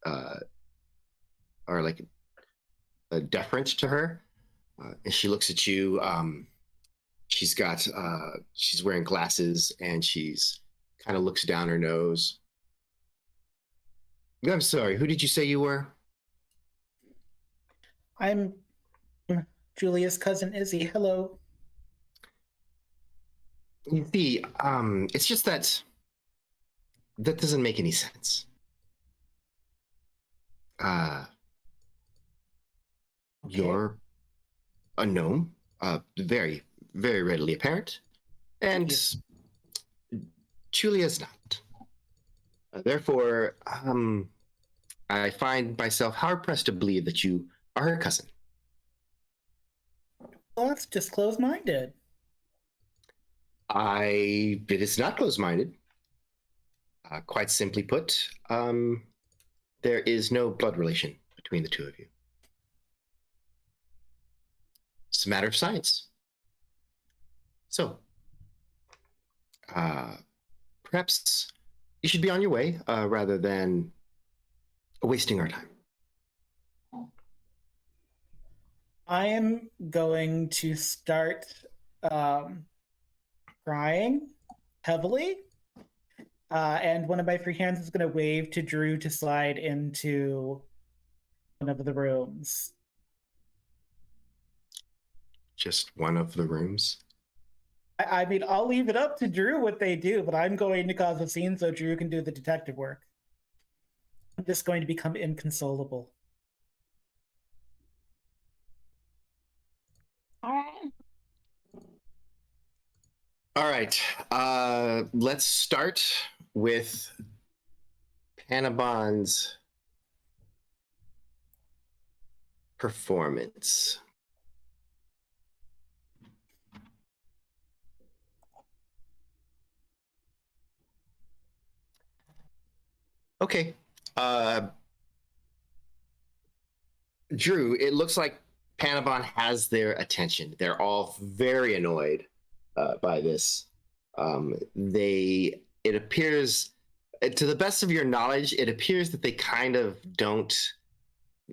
are like a deference to her. And she looks at you. She's wearing glasses, and she's kind of looks down her nose. I'm sorry, who did you say you were? I'm Julia's cousin Izzy. Hello. You see, it's just that doesn't make any sense. Okay. You're a gnome, very, very readily apparent, and Julia's not. Therefore, I find myself hard pressed to believe that you are her cousin. Well, that's just close-minded. It is not close-minded. Quite simply put, there is no blood relation between the two of you. It's a matter of science. So, perhaps you should be on your way rather than wasting our time. I am going to start crying heavily, and one of my free hands is going to wave to Drew to slide into one of the rooms. Just one of the rooms? I mean, I'll leave it up to Drew what they do, but I'm going to cause a scene so Drew can do the detective work. I'm just going to become inconsolable. All right. All right. Let's start with Panabon's performance. Okay. Drew, it looks like Panabon has their attention. They're all very annoyed by this. It appears, to the best of your knowledge, it appears that they kind of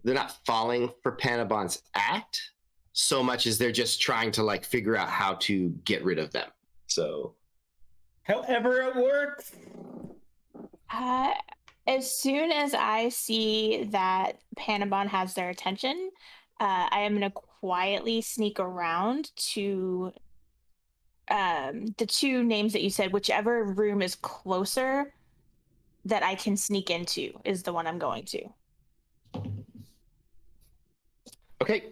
they're not falling for Panabon's act so much as they're just trying to like figure out how to get rid of them. So, however it works. As soon as I see that Panabon has their attention, I am going to quietly sneak around to the two names that you said. Whichever room is closer that I can sneak into is the one I'm going to. okay.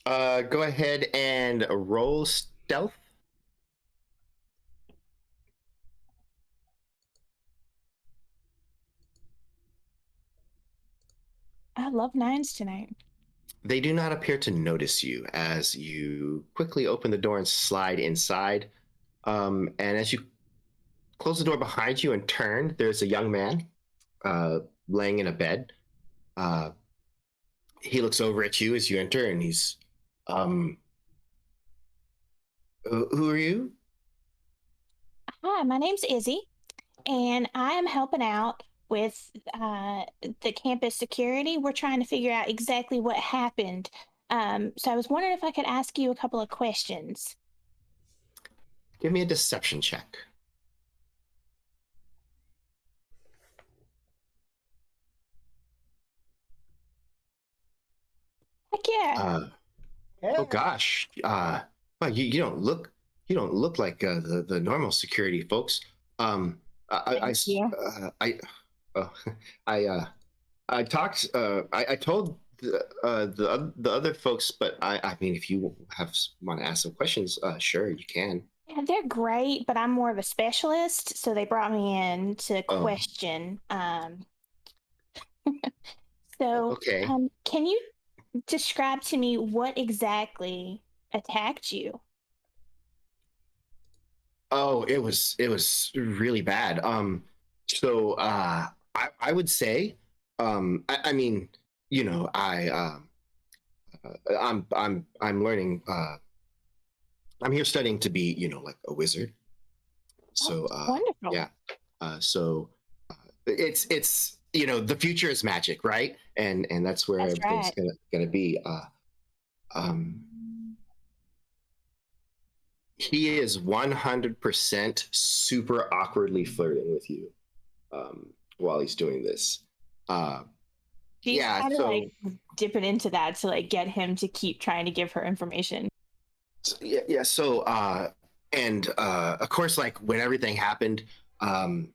Go ahead and roll stealth. I love nines tonight. They do not appear to notice you as you quickly open the door and slide inside. And as you close the door behind you and turn, there's a young man laying in a bed. He looks over at you as you enter, and he's, who are you? Hi, my name's Izzy, and I am helping out with the campus security. We're trying to figure out exactly what happened. So I was wondering if I could ask you a couple of questions. Give me a deception check. Heck yeah. Oh gosh. Well, you don't look like the normal security folks. Thank you. I talked. I told the other folks, but I mean, if you want to ask some questions, sure, you can. Yeah, they're great, but I'm more of a specialist, so they brought me in to question. So, Okay. can you describe to me what exactly attacked you? Oh, it was really bad. So I would say, I mean, you know, I'm learning. I'm here studying to be, you know, like a wizard. So Wonderful. yeah. So it's you know, the future is magic, right? And that's where That's everything's right. gonna be. Um, he is 100% super awkwardly flirting with you while he's doing this. She's Yeah, kind of so like dipping into that to like get him to keep trying to give her information. yeah, so and of course, like when everything happened, I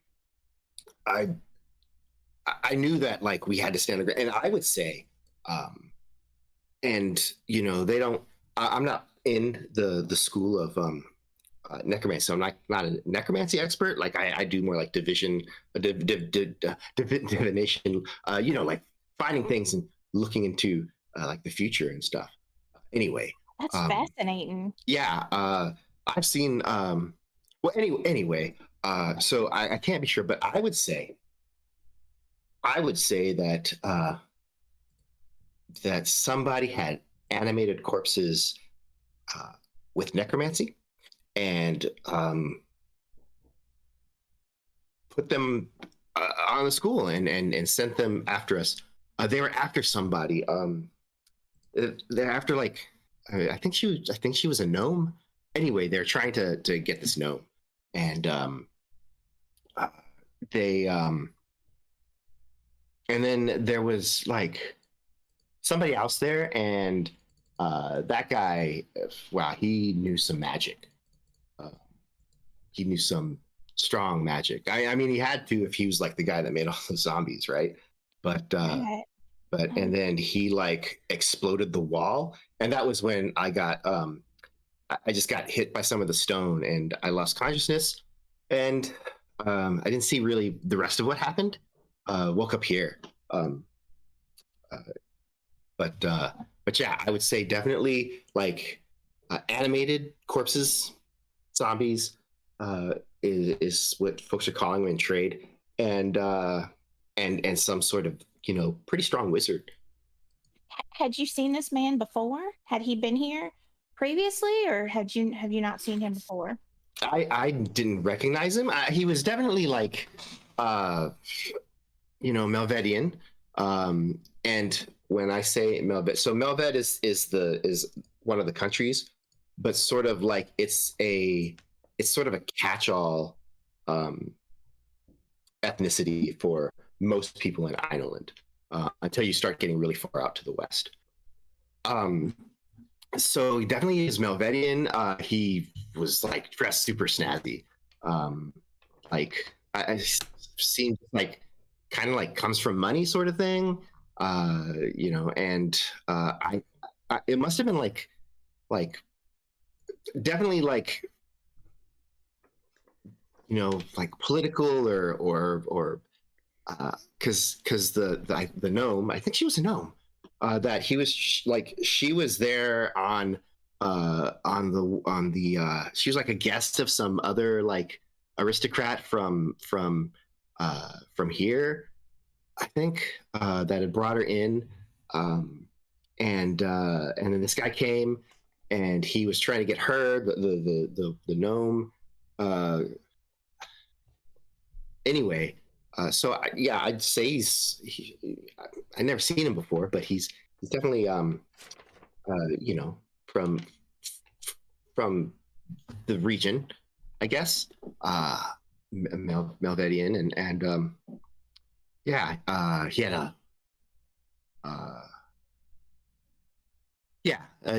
knew that like we had to stand the ground, and I would say, and you know, they don't. I'm not in the school of necromancy, so I'm not a necromancy expert. Like I do more like divination, you know, like finding things and looking into like the future and stuff. Anyway, That's fascinating. yeah, I've seen. Well, anyway, so I can't be sure, but I would say that that somebody had animated corpses with necromancy and put them on the school and sent them after us. They were after somebody. They're after like I think she was a gnome. Anyway, they're trying to get this gnome, and they and then there was like somebody else there, and that guy, wow, he knew some magic. He knew some strong magic. I mean, he had to if he was like the guy that made all the zombies, right? But and then he like exploded the wall, and that was when I got I just got hit by some of the stone, and I lost consciousness, and I didn't see really the rest of what happened. Woke up here. But yeah, I would say definitely like animated corpses, zombies is what folks are calling them in trade, and some sort of, you know, pretty strong wizard. Had you seen this man before? Had he been here previously, or have you not seen him before? I didn't recognize him. He was definitely like you know, Melvedian. And when I say Melved, so Melved is one of the countries, but sort of like it's sort of a catch-all ethnicity for most people in Ireland until you start getting really far out to the west. So he definitely is Melvedian. He was like dressed super snazzy. Like I seen like kind of like comes from money sort of thing. You know, and I it must have been like definitely like, you know, like political or because the gnome, I think she was a gnome, that he was like she was there on the she was like a guest of some other like aristocrat from here, I think, that had brought her in, and then this guy came and he was trying to get her the gnome. Anyway, so yeah, I'd say I never seen him before, but he's definitely you know, from the region, I guess, Melvedian, and yeah, he had a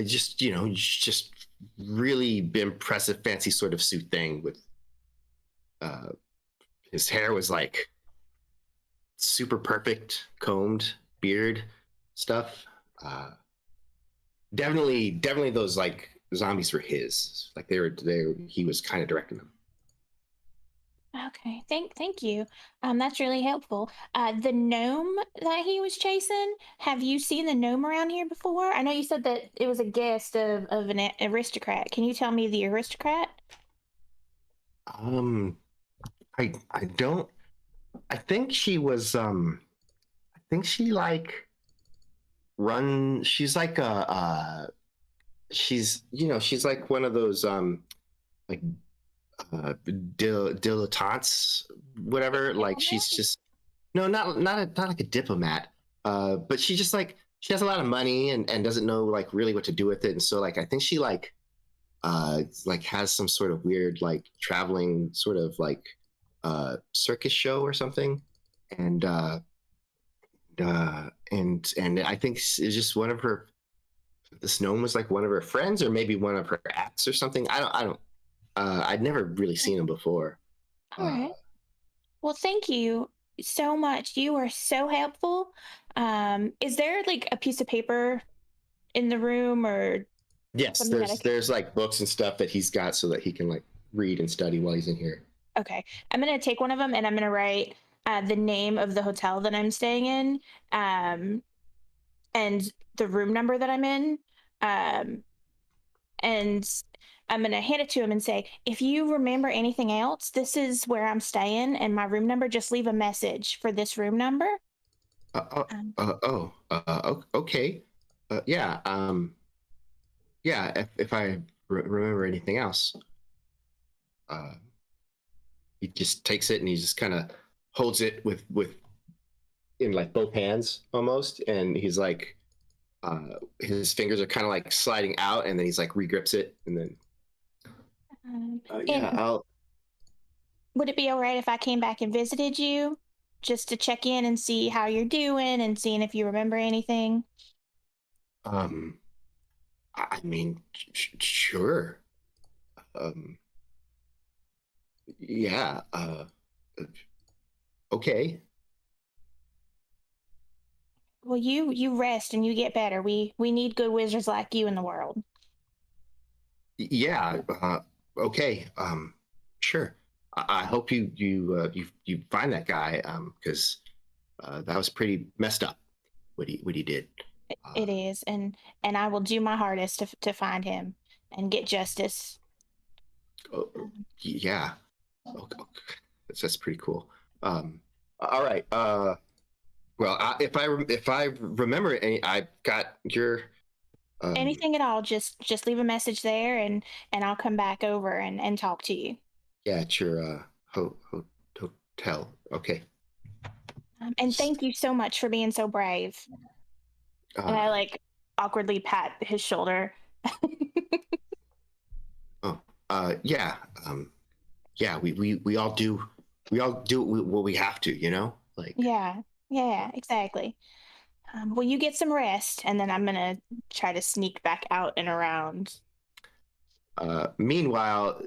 just really impressive, fancy sort of suit thing with his hair was like super perfect, combed, beard stuff. Definitely those like zombies were his. Like he was kind of directing them. Okay, thank you. That's really helpful. The gnome that he was chasing, have you seen the gnome around here before? I know you said that it was a guest of an aristocrat. Can you tell me the aristocrat? I don't. I think she was. I think she like run. She's like she's she's like one of those like dilettantes, whatever. Like she's just not like a diplomat. But she just like she has a lot of money and doesn't know like really what to do with it, and so like I think she like has some sort of weird like traveling sort of like circus show or something, and I think it's just one of her. This gnome was like one of her friends, or maybe one of her acts or something. I don't. I'd never really seen him before. All right. Well, thank you so much. You are so helpful. Is there like a piece of paper in the room or? Yes, there's like books and stuff that he's got so that he can like read and study while he's in here. Okay, I'm gonna take one of them and I'm gonna write the name of the hotel that I'm staying in, and the room number that I'm in, and I'm gonna hand it to him and say, if you remember anything else, this is where I'm staying and my room number. Just leave a message for this room number. Okay. Yeah. Yeah. If I remember anything else, he just takes it and he just kind of holds it with in like both hands almost, and he's like, his fingers are kind of like sliding out, and then he's like regrips it, and then. I'll. Would it be all right if I came back and visited you, just to check in and see how you're doing and seeing if you remember anything? I mean, sure. Yeah. Okay. Well, you rest and you get better. We need good wizards like you in the world. Yeah. Okay. Sure. I hope you find that guy, because that was pretty messed up what he did. It is, and I will do my hardest to find him and get justice. Yeah. Okay. That's pretty cool. All right. Well, if I remember any, I got your. Anything at all, just leave a message there, and I'll come back over and talk to you. Yeah, at your hotel. Okay. And thank you so much for being so brave. And I like awkwardly pat his shoulder. Yeah. Yeah. We all do what we have to, like. Yeah, exactly. Well, you get some rest, and then I'm gonna try to sneak back out and around. Meanwhile,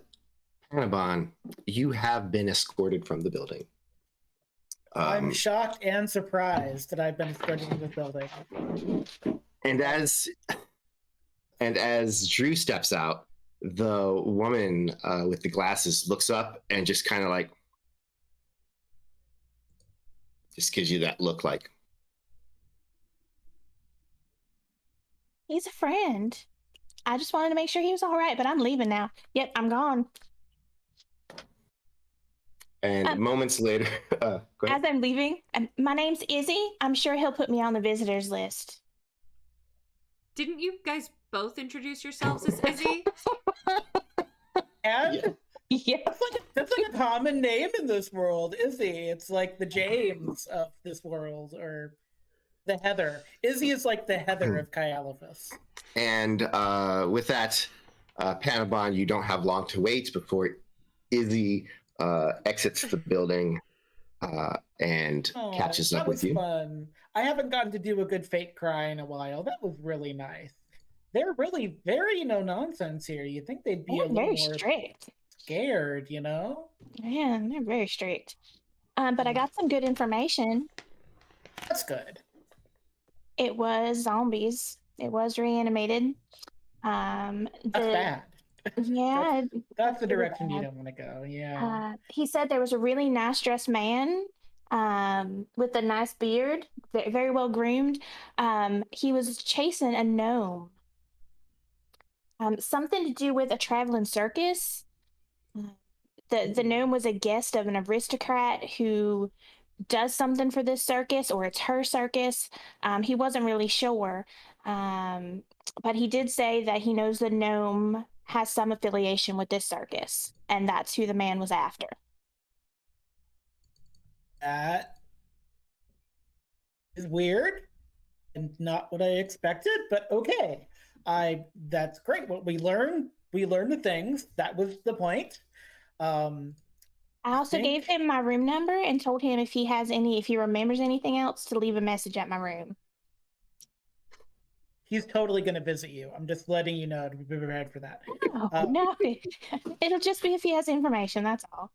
Panabon, you have been escorted from the building. I'm shocked and surprised that I've been escorted from the building. And as Drew steps out, the woman with the glasses looks up and just kind of like, just gives you that look like. He's a friend. I just wanted to make sure he was all right, but I'm leaving now. Yep, I'm gone. And moments later, go ahead. As I'm leaving, my name's Izzy. I'm sure he'll put me on the visitors list. Didn't you guys both introduce yourselves as Izzy? And yeah, that's like a common name in this world, Izzy. It's like the James of this world, or the Heather. Izzy is like the Heather of Kyalifus. And with that, Panabon, you don't have long to wait before Izzy exits the building and catches up with you. That was fun. I haven't gotten to do a good fake cry in a while. That was really nice. they're really very no nonsense here. You think they'd be a They're little very more strict. scared, you know? Yeah, they're very strict. But I got some good information. That's good. It was zombies. It was reanimated. That's bad. Yeah, That's the really direction you bad. don't want to go. Yeah. He said there was a really nice dressed man with a nice beard, very well groomed. He was chasing a gnome. Something to do with a traveling circus. The gnome was a guest of an aristocrat who does something for this circus, or it's her circus. He wasn't really sure, but he did say that he knows the gnome has some affiliation with this circus, and that's who the man was after. That is weird and not what I expected, but okay. That's great. What we learned the things. That was the point. I also gave him my room number and told him if he remembers anything else, to leave a message at my room. He's totally going to visit you. I'm just letting you know to be prepared for that. Oh, no, it'll just be if he has information. That's all.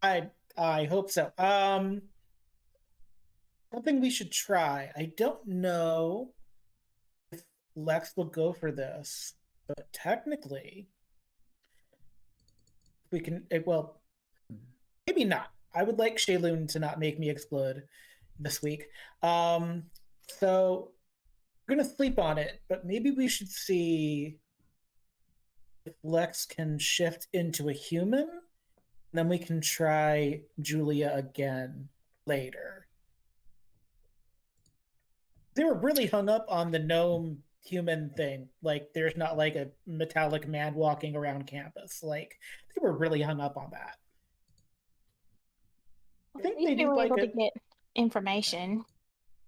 I hope so. Something we should try. I don't know if Lex will go for this, but technically, we can. Well, maybe not. I would like Shaelune to not make me explode this week. So we're gonna sleep on it, but maybe we should see if Lex can shift into a human. Then we can try Julia again later. They were really hung up on the gnome human thing. Like, there's not like a metallic man walking around campus. Like, they were really hung up on that. I think they were able to get information.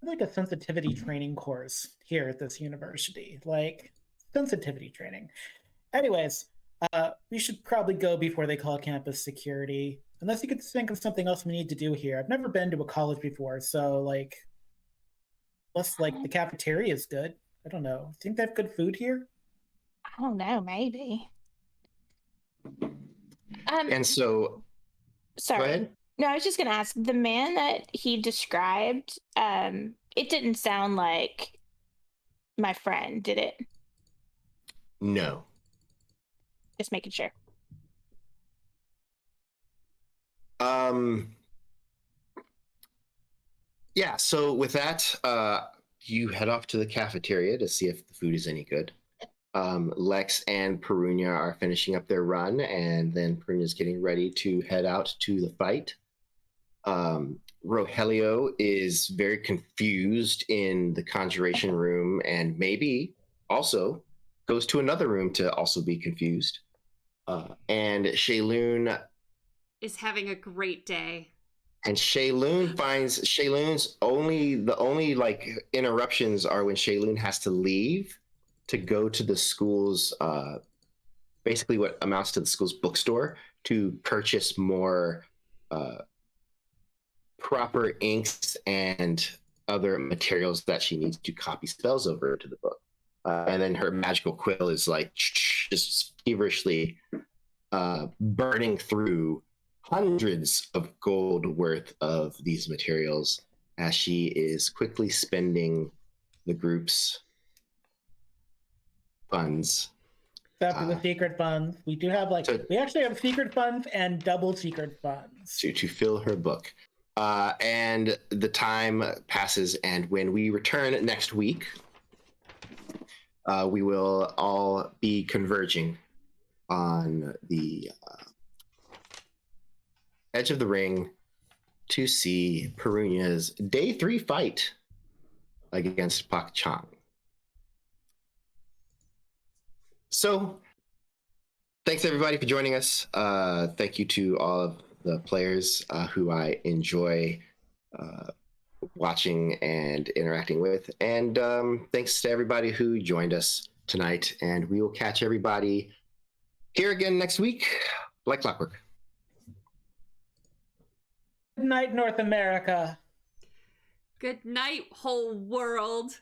Like a sensitivity training course here at this university. Like, sensitivity training. Anyways, we should probably go before they call campus security. Unless you could think of something else we need to do here. I've never been to a college before, so like, unless like the cafeteria is good. I don't know. Think they have good food here? I don't know, maybe. And so, sorry. Go ahead. No, I was just gonna ask, the man that he described, it didn't sound like my friend, did it? No. Just making sure. Yeah, so with that, you head off to the cafeteria to see if the food is any good. Lex and Perunyia are finishing up their run, and then Perunya's getting ready to head out to the fight. Rojelio is very confused in the conjuration room, and maybe also goes to another room to also be confused. And Shaelune is having a great day. And Shaelune finds Shaelune's only like interruptions are when Shaelune has to leave to go to the school's basically what amounts to the school's bookstore to purchase more proper inks and other materials that she needs to copy spells over to the book. And then her magical quill is like just feverishly burning through hundreds of gold worth of these materials as she is quickly spending the group's funds. Except for the secret funds. We do have we actually have secret funds and double secret funds. To fill her book. And the time passes, and when we return next week, we will all be converging on the edge of the ring to see Perunya's Day 3 fight against Pak Chang. So, thanks everybody for joining us. Thank you to all of the players who I enjoy watching and interacting with. And thanks to everybody who joined us tonight. And we will catch everybody here again next week, like clockwork. Good night, North America. Good night, whole world.